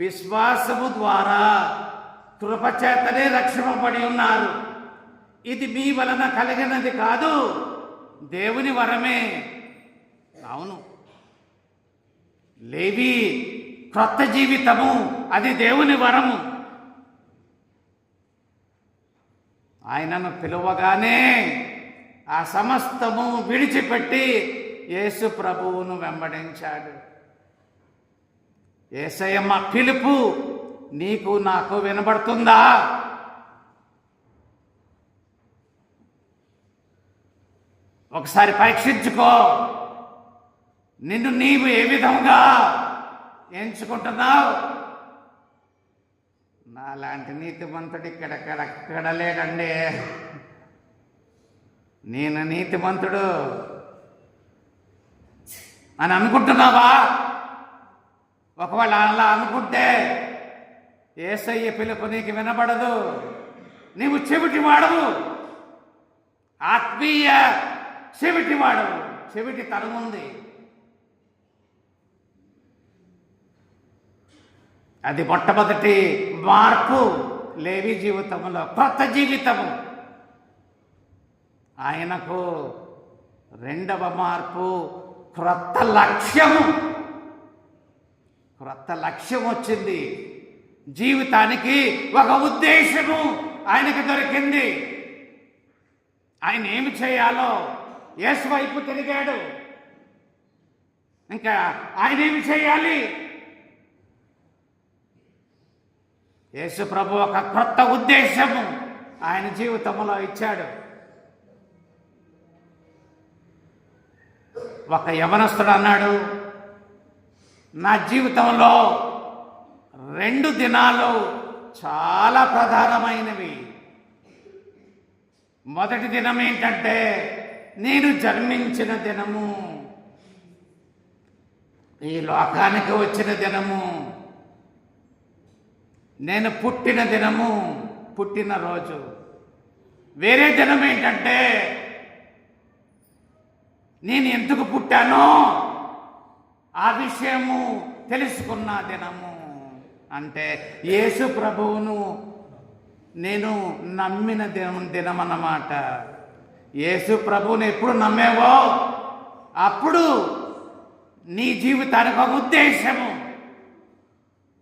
విశ్వాసము ద్వారా కృపచేతనే రక్షింపబడి ఉన్నారు, ఇది మీ వలన కలిగినది కాదు, దేవుని వరమే. అవును, లేవి క్రొత్త జీవితము, అది దేవుని వరము. ఆయనను పిలువగానే ఆ సమస్తము విడిచిపెట్టి యేసు ప్రభువును వెంబడించాడు. యేసయ్యమ్మ పిలుపు నీకు నాకు వినబడుతుందా? ఒకసారి పరీక్షించుకో, నిన్ను నీవు ఏ విధంగా ఎంచుకుంటున్నావు? నాలాంటి నీతిమంతుడు ఇక్కడ లేడండి. నేను నీతిమంతుడు అని అనుకుంటున్నావా? ఒకవేళ అలా అనుకుంటే యేసయ్య పిలుపు నీకు వినబడదు. నీవు చెవిటి వాడవు, ఆత్మీయ చెవిటి వాడవు, చెవిటి తరముంది. అది మొట్టమొదటి మార్పు లేవి జీవితంలో, కొత్త జీవితము. ఆయనకు రెండవ మార్పు క్రొత్త లక్ష్యము. క్రొత్త లక్ష్యం వచ్చింది. జీవితానికి ఒక ఉద్దేశము ఆయనకు దొరికింది. ఆయన ఏమి చేయాలో యేసు వైపు తిరిగాడు. ఇంకా ఆయన ఏమి చేయాలి? యేసు ప్రభు ఒక క్రొత్త ఉద్దేశము ఆయన జీవితంలో ఇచ్చాడు. ఒక యవనస్తుడు అన్నాడు, నా జీవితంలో 2 దినాలు చాలా ప్రధానమైనవి. మొదటి దినం ఏంటంటే నేను జన్మించిన దినము, ఈ లోకానికి వచ్చిన దినము, నేను పుట్టిన దినము, పుట్టినరోజు. వేరే దినం ఏంటంటే నేను ఎందుకు పుట్టానో ఆ విషయము తెలుసుకున్న దినము. అంటే యేసు ప్రభువును నేను నమ్మిన దినం అన్నమాట. యేసు ప్రభువుని ఎప్పుడు నమ్మేవో అప్పుడు నీ జీవితానికి ఒక ఉద్దేశము.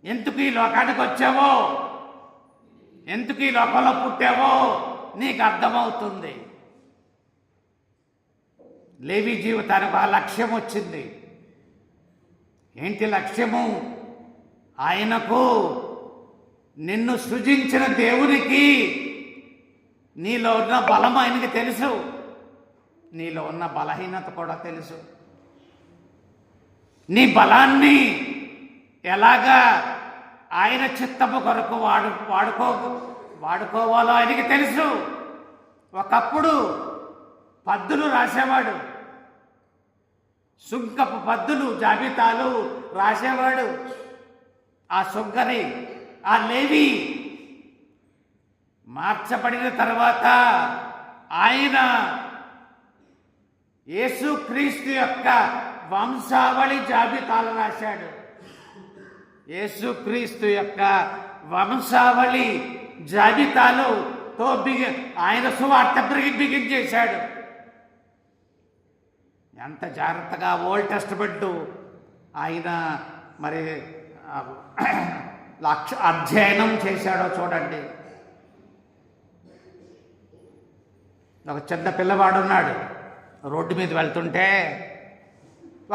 ఎందుకు ఈ లోకానికి వచ్చావో, ఎందుకు ఈ లోకంలో పుట్టావో నీకు అర్థమవుతుంది. లేవి జీవితానికి ఆ లక్ష్యం వచ్చింది. ఏంటి లక్ష్యము? ఆయనకు నిన్ను సృజించిన దేవునికి నీలో ఉన్న బలం ఆయనకి తెలుసు, నీలో ఉన్న బలహీనత కూడా తెలుసు. నీ బలాన్ని ఎలాగా ఆయన చిత్తము కొరకు వాడుకోవాలో ఆయనకి తెలుసు. ఒకప్పుడు పద్దులు రాసేవాడు, సుంకపు పద్దులు జాబితాలు రాసేవాడు. ఆ సుంకరి, ఆ లేవి మార్చబడిన తర్వాత ఆయన యేసుక్రీస్తు యొక్క వంశావళి జాబితాలు రాశాడు. యేసుక్రీస్తు యొక్క వంశావళి జాబితాలుతో ఆయన సువార్త బిగించేశాడు. ఎంత జాగ్రత్తగా ఓల్డ్ టెస్టమెంట్ ఆయన మరి అధ్యయనం చేశాడో చూడండి. ఒక చిన్న పిల్లవాడు ఉన్నాడు, రోడ్డు మీద వెళ్తుంటే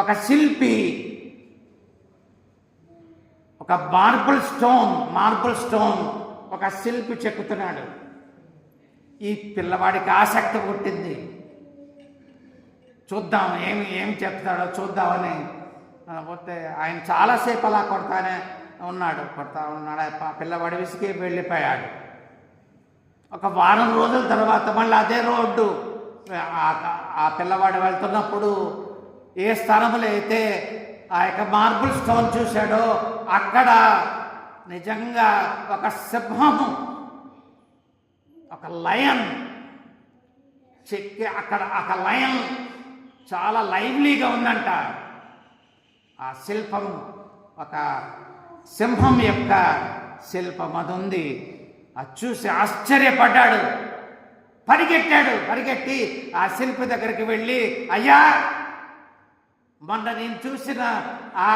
ఒక శిల్పి ఒక మార్బుల్ స్టోన్ ఒక శిల్పి చెక్కుతున్నాడు. ఈ పిల్లవాడికి ఆసక్తి పుట్టింది, చూద్దాం ఏమి చెప్తాడో చూద్దామని పోతే ఆయన చాలాసేపు అలా కొడతా ఉన్నాడు. పిల్లవాడి విసిగి వెళ్ళిపోయాడు. ఒక వారం రోజుల తర్వాత మళ్ళీ అదే రోడ్డు ఆ పిల్లవాడు వెళ్తున్నప్పుడు ఏ స్థానంలో అయితే ఆ యొక్క మార్బుల్ స్టోన్ చూశాడో అక్కడ నిజంగా ఒక సింహము, ఒక లయన్ చెక్కి అక్కడ ఒక లయన్ చాలా లైవ్లీగా ఉందంట. ఆ శిల్పం ఒక సింహం యొక్క శిల్పం అది ఉంది. అది చూసి ఆశ్చర్యపడ్డాడు, పరిగెట్టి ఆ శిల్పి దగ్గరికి వెళ్ళి, అయ్యా మొన్న నేను చూసిన ఆ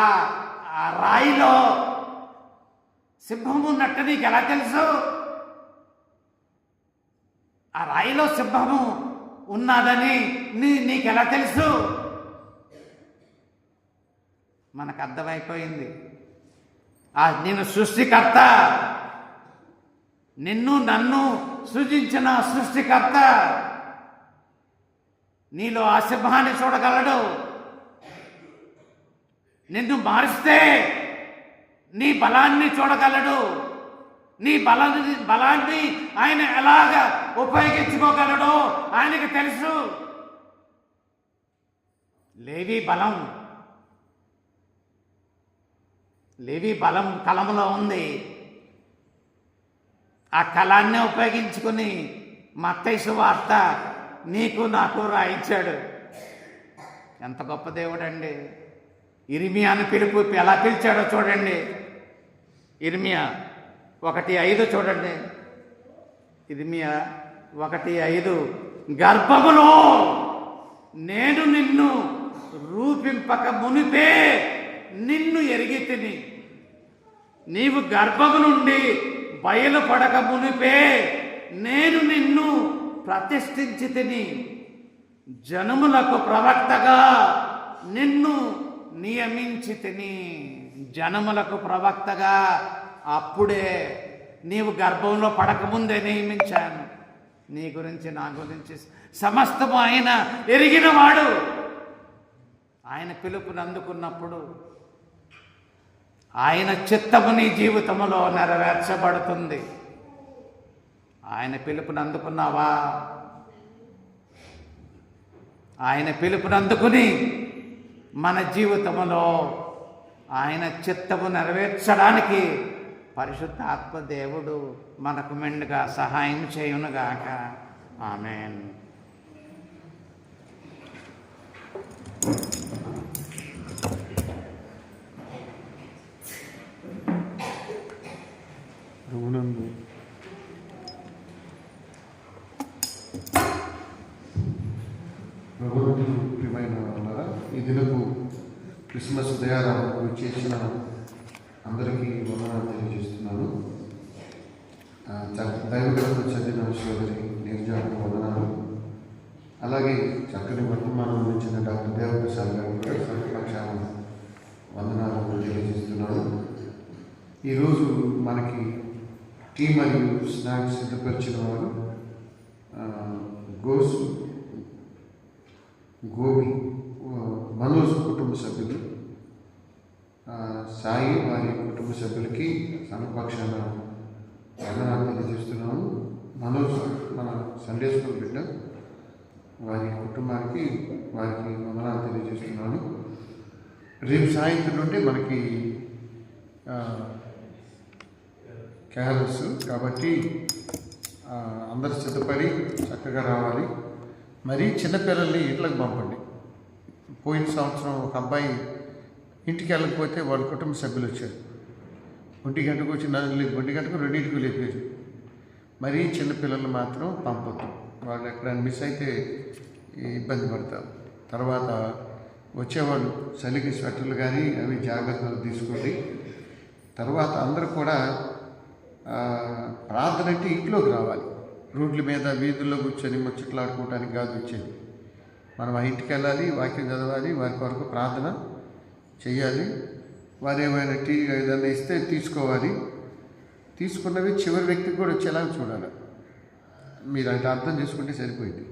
రాయిలో సింహం ఉన్నట్టు నీకు ఎలా తెలుసు? ఆ రాయిలో సింహము ఉన్నదని నీకెలా తెలుసు? మనకు అర్థమైపోయింది, నేను సృష్టికర్త, నిన్ను నన్ను సృజించిన సృష్టికర్త నీలో ఆ సింహాన్ని చూడగలడు. నిన్ను మారిస్తే నీ బలాన్ని చూడగలడు. నీ బలాన్ని ఆయన ఎలాగా ఉపయోగించుకోగలడో ఆయనకి తెలుసు. లేవి బలం కలంలో ఉంది. ఆ కలాన్ని ఉపయోగించుకుని మత్తయి సువార్త నీకు నాకు రాయించాడు. ఎంత గొప్ప దేవుడు అండి! ఇర్మియాను పిలుపు ఎలా పిలిచాడో చూడండి. ఇర్మియా 1:5 చూడండి. ఇర్మియా 1:5, గర్భములో నేను నిన్ను రూపింపక మునిపే నిన్ను ఎరిగి తిని, నీవు గర్భము నుండి బయలుపడక మునిపే నేను నిన్ను ప్రతిష్ఠించి తిని, జనములకు ప్రవక్తగా నిన్ను నియమించి తిని. జనములకు ప్రవక్తగా అప్పుడే నీవు గర్భంలో పడకముందే నియమించాను. నీ గురించి నా గురించి సమస్తము ఆయన ఎరిగినవాడు. ఆయన పిలుపుని అందుకున్నప్పుడు ఆయన చిత్తము నీ జీవితంలో నెరవేర్చబడుతుంది. ఆయన పిలుపుని అందుకున్నావా? ఆయన పిలుపుని అందుకుని మన జీవితంలో ఆయన చిత్తము నెరవేర్చడానికి పరిశుద్ధ ఆత్మ దేవుడు మనకు మెండుగా సహాయం చేయునుగాక. ఆమేన్. ప్రభువునందు ప్రియమైన వాళ్ళారా, ఈ దినపు క్రిస్మస్ ఉదయారాధనకు చేసిన అందరికీ వందనాలు తెలియజేస్తున్నాను. దైవగ్రంథం చదివిన సోదరి నిర్జాకు వందనాలు. అలాగే చక్కని వర్తమానం అందించిన డాక్టర్ దేవప్రసాద్ గారు కూడా సంపక్షాన వందనాలు తెలియజేస్తున్నాను. ఈరోజు మనకి టీ మరియు స్నాక్స్ సిద్ధపరిచిన వారు గోపి మనోజ్ కుటుంబ సభ్యులు, సాయి వారి కుటుంబ సభ్యులకి సమపక్షాన వందనాలు తెలియజేస్తున్నాము. మనోజ్ మన సండే స్కూల్ బిడ్డ, వారి కుటుంబానికి వారికి వందనాలు తెలియజేస్తున్నాను. రేపు సాయంత్రం నుండి మనకి క్యారల్స్ కాబట్టి అందరు సిద్ధపడి చక్కగా రావాలి. మరి చిన్నపిల్లల్ని ఇంట్లోకి పంపండి. పోయిన సంవత్సరం ఒక అబ్బాయి ఇంటికి వెళ్ళకపోతే వాళ్ళ కుటుంబ సభ్యులు వచ్చారు. 1 గంటకు వచ్చి 1 గంటకు 2ంటికి లేపారు. మరీ చిన్నపిల్లలు మాత్రం పంపొద్దు. వాళ్ళు ఎక్కడైనా మిస్ అయితే ఇబ్బంది పడతారు. తర్వాత వచ్చేవాళ్ళు చలికి స్వెటర్లు కానీ అవి జాగ్రత్తలు తీసుకోండి. తర్వాత అందరూ కూడా ప్రార్థన అంటే ఇంట్లోకి రావాలి. రోడ్ల మీద వీధుల్లో కూర్చొని ముచ్చట్లాడుకోవడానికి కాదు వచ్చేది. మనం ఆ ఇంటికి వెళ్ళాలి, వాక్యం చదవాలి, వారి కొరకు ప్రార్థన చేయాలి. వారు ఏమైనా టీ ఏదైనా ఇస్తే తీసుకోవాలి. తీసుకున్నవి చివరి వ్యక్తికి కూడా వచ్చేలాగా చూడాలి. మీరు అంటే అర్థం చేసుకుంటే సరిపోయింది.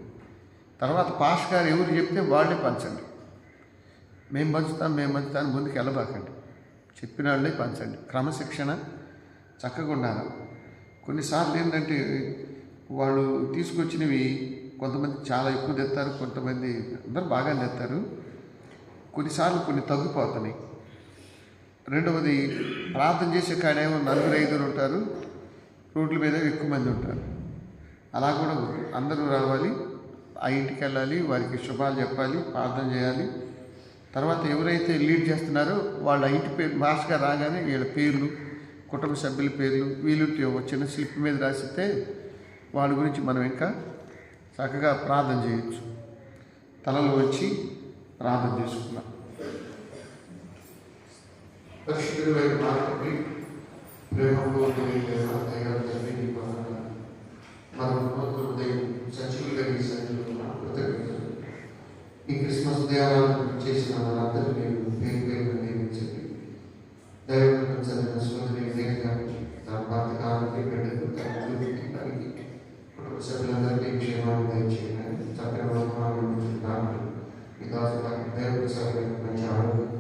తర్వాత పాస్ గారు ఎవరు చెప్తే వాళ్ళే పంచండి. మేము పంచుతాను ముందుకు వెళ్ళబాకండి. చెప్పిన వాళ్ళే పంచండి. క్రమశిక్షణ చక్కగా ఉండాలి. కొన్నిసార్లు ఏంటంటే వాళ్ళు తీసుకొచ్చినవి కొంతమంది చాలా ఎక్కువ తెస్తారు, కొంతమంది అందరూ బాగా తెస్తారు. కొన్నిసార్లు కొన్ని తగ్గిపోతున్నాయి. రెండవది, ప్రార్థన చేసే కాడేమో 4-5 ఉంటారు, రోడ్ల మీద ఎక్కువ మంది ఉంటారు. అలా కూడా అందరూ రావాలి, ఆ ఇంటికి వెళ్ళాలి, వారికి శుభాలు చెప్పాలి, ప్రార్థన చేయాలి. తర్వాత ఎవరైతే లీడ్ చేస్తున్నారో వాళ్ళ ఇంటి పేరు మాస్గా రాగానే వీళ్ళ పేర్లు, కుటుంబ సభ్యుల పేర్లు వీళ్ళు చిన్న స్లిప్ మీద రాసిస్తే వాళ్ళ గురించి మనం ఇంకా చక్కగా ప్రార్థన చేయొచ్చు. తలలో వచ్చి ప్రార్థన చేసుకున్నాం. ఈ క్రిస్మస్ దేవాలయం చేసిన వాళ్ళందరూ నేను పేరు నియమించండి. దైవం చదివిన సోదరి గారికి, తన భర్త కావాలని బిడ్డకు, తన కుటుంబానికి, కుటుంబ సభ్యులందరికీ క్షేమాన్ని దయచేయాలని చక్కగా ఈ దాసులకు దైవ సభ్యులకు మంచి ఆరోగ్యం,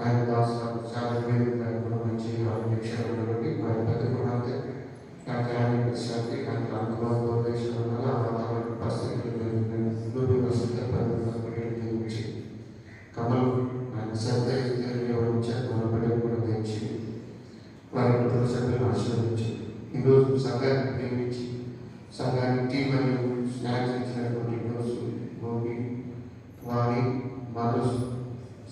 ఆయన దాసులకు చాలా వేదికలకు మంచి ఆరోగ్య క్షేమాన్ని వారి పెద్ద కుమార్తె డాక్టర్ శాంతి కానీ అనుభవంలో దేశం వల్ల వాతావరణ పరిస్థితులు కమలు ఆయన శ్రద్ధ కూడా తెచ్చి వారి కుటుంబ సభ్యులను ఆశీర్వదించి ఈరోజు సంఘాన్ని ప్రేమించి సంఘానికి టీ మరియు స్నాక్స్ ఇచ్చినటువంటి ఈరోజు గోపి, వారి మనోజ్,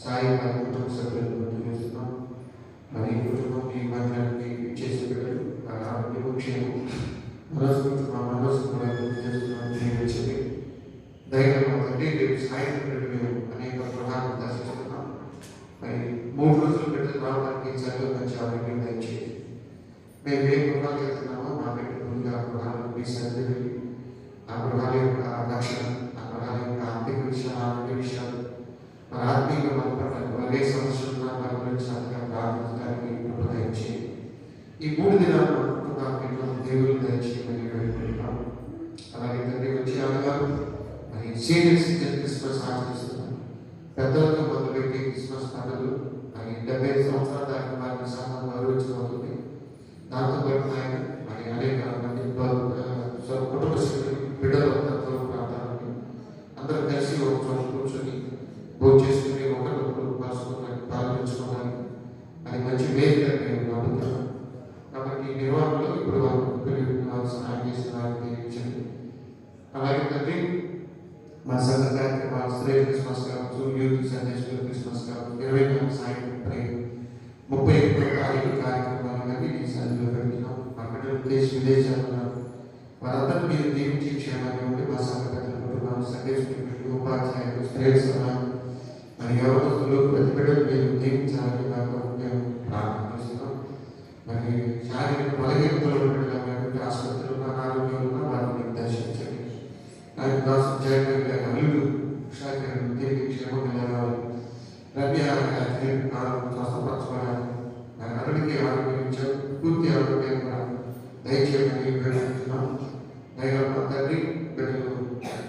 సాయి వారి కుటుంబ సభ్యులను గుర్తుచేస్తున్నాం. మరి ఈ కుటుంబం ఈ మందిరానికి చేసే బిడ్డలు వారి ఆరోగ్య క్షేమం మనోజ్ కూడా గుర్తు చేస్తున్నాం. జీవించండి ధైర్యం అంటే రేపు సాయంత్రం మేము అనేక ప్రధానం దర్శిస్తున్నాం. మరి 3 రోజులు బిడ్డలు రావడానికి చదువు మంచి ఆరోగ్యం దయచేది. మేము ఏ గృహాలు వెళ్తున్నామో మా బిడ్డ ముందుగా గృహాలను మీ సర్దివి, ఆ గృహాల యొక్క రక్షణ, ఆ గృహాల యొక్క ఆర్థిక విషయాలు, ఆరోగ్య విషయాలు, మరి ఆత్మీయ మన పట్ల వారే సమస్యలు వారి గురించి అంతగా ప్రార్థించడానికి దయచేది. ఈ 3 దినాలు దేవుడు దయచేయమని వేడుకుంటున్నాం. అలాగే తండ్రి వచ్చే ఆదివారం మరి సీనియర్ సిటిజన్ క్రిస్మస్ ఆచరిస్తున్నాం. పెద్దలతో మొదలుపెట్టి క్రిస్మస్ పండుగలు మరి 75 సంవత్సరాల దాకా వారిని సంఘం గౌరవించబోతుంది. దాంతో పాటు ఆయన మరి అనేక మంది కుటుంబ సభ్యులు, బిడ్డలు ప్రాంతాలని అందరూ కలిసి ఒక చోట కూర్చొని భోజనం చేసుకుని ఒకరికొకరు పాల్గొంచుకోవడానికి అది మంచి వేదిక మేము నమ్ముతున్నాం. కాబట్టి నిర్వహణలో ఇప్పుడు వారు సహాయం చేసిన వారిని దీవించండి. అలాగే తండ్రి మా సంఘ కార్యక్రమాలు స్త్రీ క్రిస్మస్ కావచ్చు, యూత్ సండే స్కూల్ క్రిస్మస్ కావచ్చు, 24 సాయంత్రం 31 తారీఖు కార్యక్రమాలన్నీ ఈ సంఘంలో పెడుతున్నాం. అక్కడ దేశ విదేశాల్లో వారందరూ మీరు దీవించి క్షేమాన్ని ఉండి మా సంఘ పెద్దల కుటుంబాలు, సండే స్కూల్ ఉపాధ్యాయులు, స్త్రీ సమాజం మరి ఎవరిలో ప్రతి బిడ్డలు మీరు దీవించాలని మాకు మేము ప్రార్థన చేస్తున్నాం. మరి శారీరక బలహీనతలు బిడ్డలు ఆసుపత్రులు అనారోగ్యంలో వారిని దర్శించండి. ఆయన దాసు జగన్ అల్లుడు శాఖను తిరిగి క్షేమంగా జరగాలి. రవి స్వస్థపరచుకోవాలి. అల్లుడికి ఆరోగ్యం పూర్తి ఆరోగ్యం దయచేయమని వేడుకుంటున్నాం. దైవ తండ్రి బిడ్డలు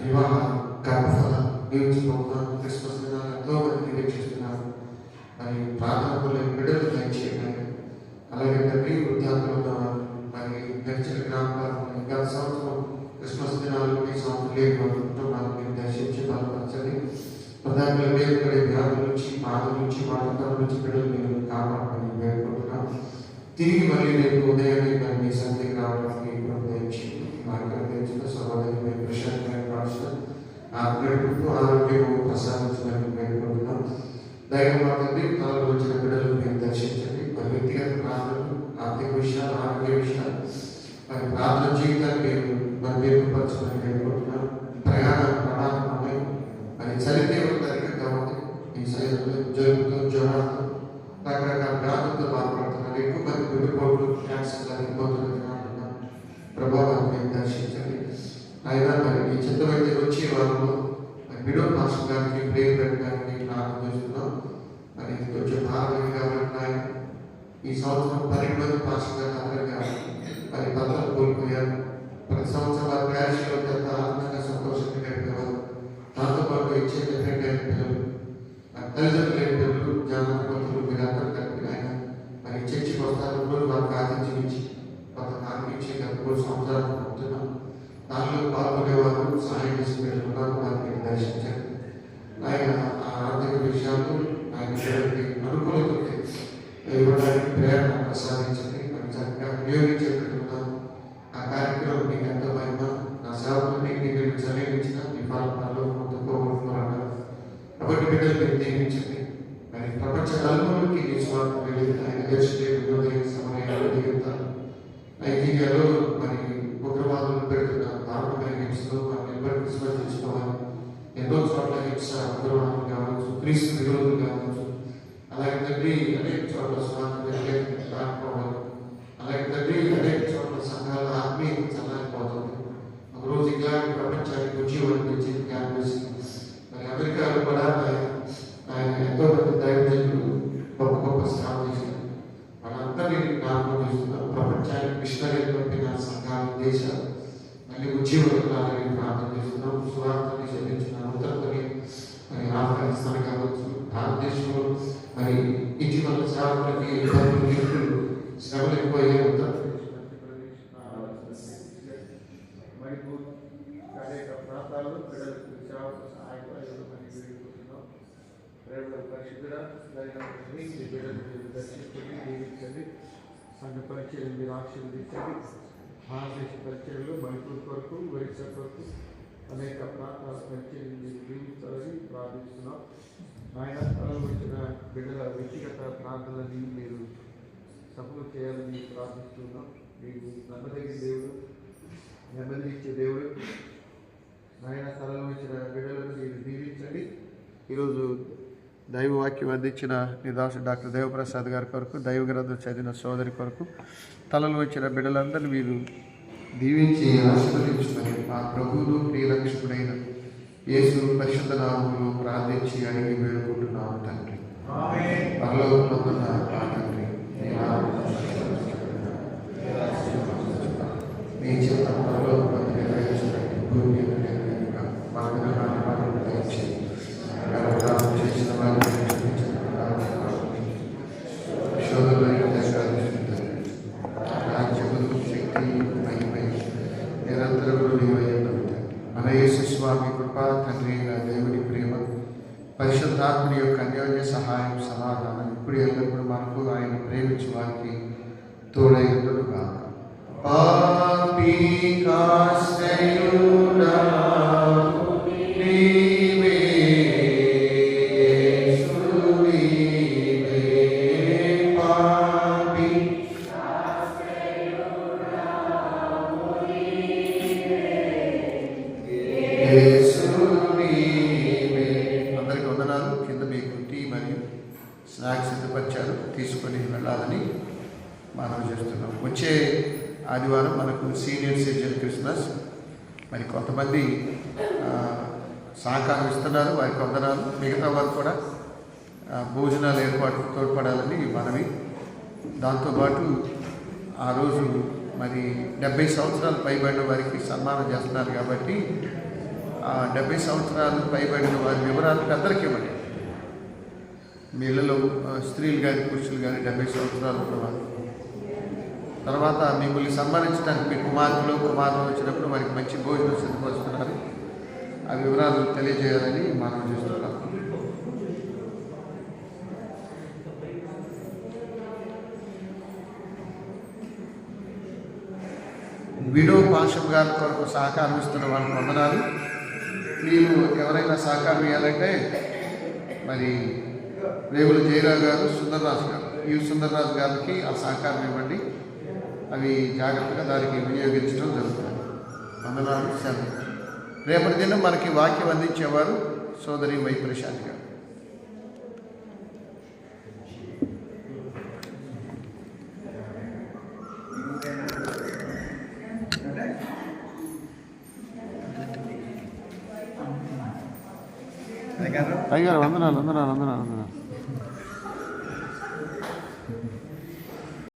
వివాహ గర్భఫల జీవించబోతున్నాం. క్రిస్మస్ దినాలు ఎంతో మంది నిరీక్షిస్తున్నారు. మరి ప్రార్థనలో బిడ్డలు దయచేయమని, అలాగే తండ్రి వృద్ధాంతులు ఉన్నవారు మరి గడిచిన గ్రామాలు గత సంవత్సరం క్రిస్మస్ దినాలు ఈ సంవత్సరం లేని వారి కుటుంబాలను మీరు దర్శించి బలపరచండి. ప్రధానంగా వేరుపడే వ్యాధుల నుంచి, బాధల నుంచి, వాతావరణం నుంచి బిడ్డలు మీరు కాపాడమని వేడుకుంటున్నాం. తిరిగి మళ్ళీ రేపు ఉదయాన్నే మరి మీ సన్నిధికి రావడానికి ప్రయత్నించి మార్గదర్శించిన సహోదరి ప్రశాంతమైన భాష ఆరోగ్యము ప్రసాదించమని వేడుకుంటున్నాం. దైవమాతండి తనలో వచ్చిన బిడ్డలు మీరు దర్శించండి. మరి వ్యక్తిగత ప్రార్థనలు, ఆర్థిక విషయాలు, ఆరోగ్య విషయాలు, మరి ప్రార్థన జీవితాన్ని మీరు మరి మెరుగుపరచమని వేడుకుంటున్నాం. ప్రయాణాలు ప్రమాదం ఉన్నాయి. మరి చలితీవ్ర తరిగగా ఉంది. ఈ శరీరంలో జలుబుతో, జ్వరాలతో, రకరకాల వ్యాధులతో బాధపడుతున్నారు. ఎక్కువ మంది గుండెపోట్లు, క్యాన్సర్ అరిగిపోతున్నది కాకుండా ప్రభావాన్ని మేము దర్శించండి. అయినా మరి ఈ చిత్తమైతే వచ్చే వారంలో విడో మాస్టర్ గారికి ప్రేమ పెట్టడానికి ప్రార్థన చేస్తున్నాం. మరి ఇది కొంచెం భారమైంది కాబట్టి ఆయన ఈ సంవత్సరం 12 మంది మాస్టర్ గారు అందరిగా మరి భద్రత కోల్పోయారు. ప్రతి సంవత్సరం వారి ప్యారిష్లో ఎంత ఆనందంగా సంతోషంగా గడిపేవారు. దాంతో పాటు ఇచ్చే డిఫరెంట్ అయిన పిల్లలు, తల్లిదండ్రులు లేని పిల్లలు, జాగ్రత్తలు మీరందరూ కలిపి ఆయన మరి చర్చికి వస్తారు. రోజు వారికి ఆతిథ్యం కొంత ఆనందించి గత 3 సంవత్సరాలు పొందుతున్నాం. దానిలో పాల్గొనేవారు, సహాయం చేసే పిల్లలు ఉన్నారు. వారిని దర్శించండి. ఆయన ఆ ఆర్థిక విషయాలు ఆయన అనుకూలత ఇవ్వడానికి ప్రేరణ ప్రసాదించండి. మరి చక్కగా వినియోగించేటట్టున్నాం. ఆ కార్యక్రమం మీకు ఎంతో మహిమ. నా సేవకుని మీరు చదివించిన మీ పాలనలో కొంత పోగొట్టుకున్నారు కాబట్టి బిడ్డలు మీరు దీవించండి. మరి ప్రపంచ నలుగురికి మీ స్వార్థం వెళ్ళింది. ఆయన దర్శించే వినోదయ సమయాలు దిగుతారు. నైజీరియాలో మరి ఉగ్రవాదులు పెడుతున్న దారుణమైన హింసలో వారిని ఎవరు విస్మరించుకోవాలి. ఎన్నో చోట్ల హింస, ఉగ్రవాదులు కావచ్చు, క్రీస్తు విరోధులు కావచ్చు, అలాగే తండ్రి అనేక చోట్ల స్వాతంత్రం రాకపోవాలి. అలాగే తండ్రి అనేక చోట్ల సంఘాల ఆత్మీయత చల్లారిపోతుంది. ఒకరోజు ఇలాంటి ప్రపంచానికి వచ్చి వచ్చి జ్ఞానం వేసింది. మరి అమెరికాలో కూడా ఆయన ఎంతో మంది దైవజనులు గొప్ప గొప్ప సేవ చేశారు. వాళ్ళందరినీ జ్ఞాపకం చేస్తున్నారు. ప్రపంచానికి మిషనరీ పంపిన సంఘాలు, దేశాలు మళ్ళీ ఉద్యోగులని ప్రార్థన చేస్తున్నాం. సువార్తని చెల్లించిన ఉత్తరని మరి ఆఫ్ఘనిస్తాన్ కావచ్చు, భారతదేశంలో మరి ఇటీవల సేవకులకి శ్రమలు ఎక్కువయ్యాయి. అనేక ప్రాంతాల్లో పిల్లలకు సేవకు సహాయపడాలని వేడుకుంటున్నాం. పరిశుద్ధుడా బిడ్డలు దర్శించండి, దీవించండి. సంఘ పరిచయం మీరు ఆశీర్వదించండి. భారతదేశ పరిచయంలో మణిపూర్ కొరకు, ఒరిస్సా కొరకు అనేక ప్రాంతాల పరిచయం మీరు దీవించాలని ప్రార్థిస్తున్నాం. ఆయన స్థలంలో వచ్చిన బిడ్డల వ్యక్తిగత ప్రార్థనని మీరు సఫలం చేయాలని ప్రార్థిస్తున్నాం. మీరు నమ్మదగిన దేవుడు, నెమ్మది ఇచ్చే దేవుడు. ఆయన స్థలంలో వచ్చిన బిడ్డలను మీరు దీవించండి. ఈరోజు దైవవాక్యం అందించిన నిదాసు డాక్టర్ దేవప్రసాద్ గారి కొరకు, దైవ గ్రంథం చదివిన సోదరి కొరకు, తలలో వచ్చిన బిడ్డలందరినీ మీరు దీవించి ఆశీర్వదించుకొని మా ప్రభువును ప్రియరక్షకుడైన యేసు పరిశుద్ధ నామములో ప్రార్థించి అడిగి వేడుకుంటున్నాము తండ్రి. పరలోకమందున్న మా తండ్రి, మీ చిత్త పరలోకమందు నెరవేర్చినట్టు భూమి మీద నెరవేరుగా మాకు నామమును దయచేయండి. చేసిన వారిని రాజ్యములు, శక్తి, మహిమై నిరంతరము నీవైయున్నవి. మన యేసు స్వామి కృప, తండ్రి అయిన దేవుని ప్రేమ, పరిశుద్ధాత్మని యొక్క అన్యోన్య సహాయం, సమాధానం ఇప్పుడు ఎల్లప్పుడు మనకు ఆయన ప్రేమించు వారికి తోడైండుగా. అందరికీ వందనాలు. కింద మీకు టీ మరియు స్నాక్స్ సిద్ధపరిచారు, తీసుకొని వెళ్ళాలని మనం చేస్తున్నాం. వచ్చే ఆదివారం మనకు సీనియర్ సిటిజన్ క్రిస్మస్. మరి కొంతమంది సహకారం ఇస్తున్నారు, వారికి వందనాలు. మిగతా వారు కూడా భోజనాలు ఏర్పాటు తోడ్పడాలని మనవి. దాంతోపాటు ఆ రోజు మరి 70 సంవత్సరాలు పైబడిన వారికి సన్మానం చేస్తున్నారు కాబట్టి ఆ 70 సంవత్సరాలు పైబడిన వారి వివరాలు పెద్దలకి ఇవ్వండి. మీళ్ళలో స్త్రీలు కానీ పురుషులు కానీ 70 సంవత్సరాలు ఉన్నవారు. తర్వాత మిమ్మల్ని సన్మానించడానికి మీ కుమారులు వచ్చినప్పుడు వారికి మంచి భోజనం సిద్ధపరుస్తున్నారు. ఆ వివరాలు తెలియజేయాలని మనం చేస్తున్నాం. విడో పాషం గారి కొరకు సహకారం ఇస్తున్న వాళ్ళకి వందనాలు. మీరు ఎవరైనా సహకారం ఇవ్వాలంటే మరి రేవుల జయరావు గారు, సుందర్రాజు గారు, సుందర్రాజు గారికి ఆ సహకారం ఇవ్వండి. అవి జాగ్రత్తగా దానికి వినియోగించడం జరుగుతుంది. వందనాలు. సెలవు. రేపటి దినం మనకి వాక్యం అందించేవారు సోదరి వై ప్రశాంత్ గారు. అయ్యారు వందనాలు.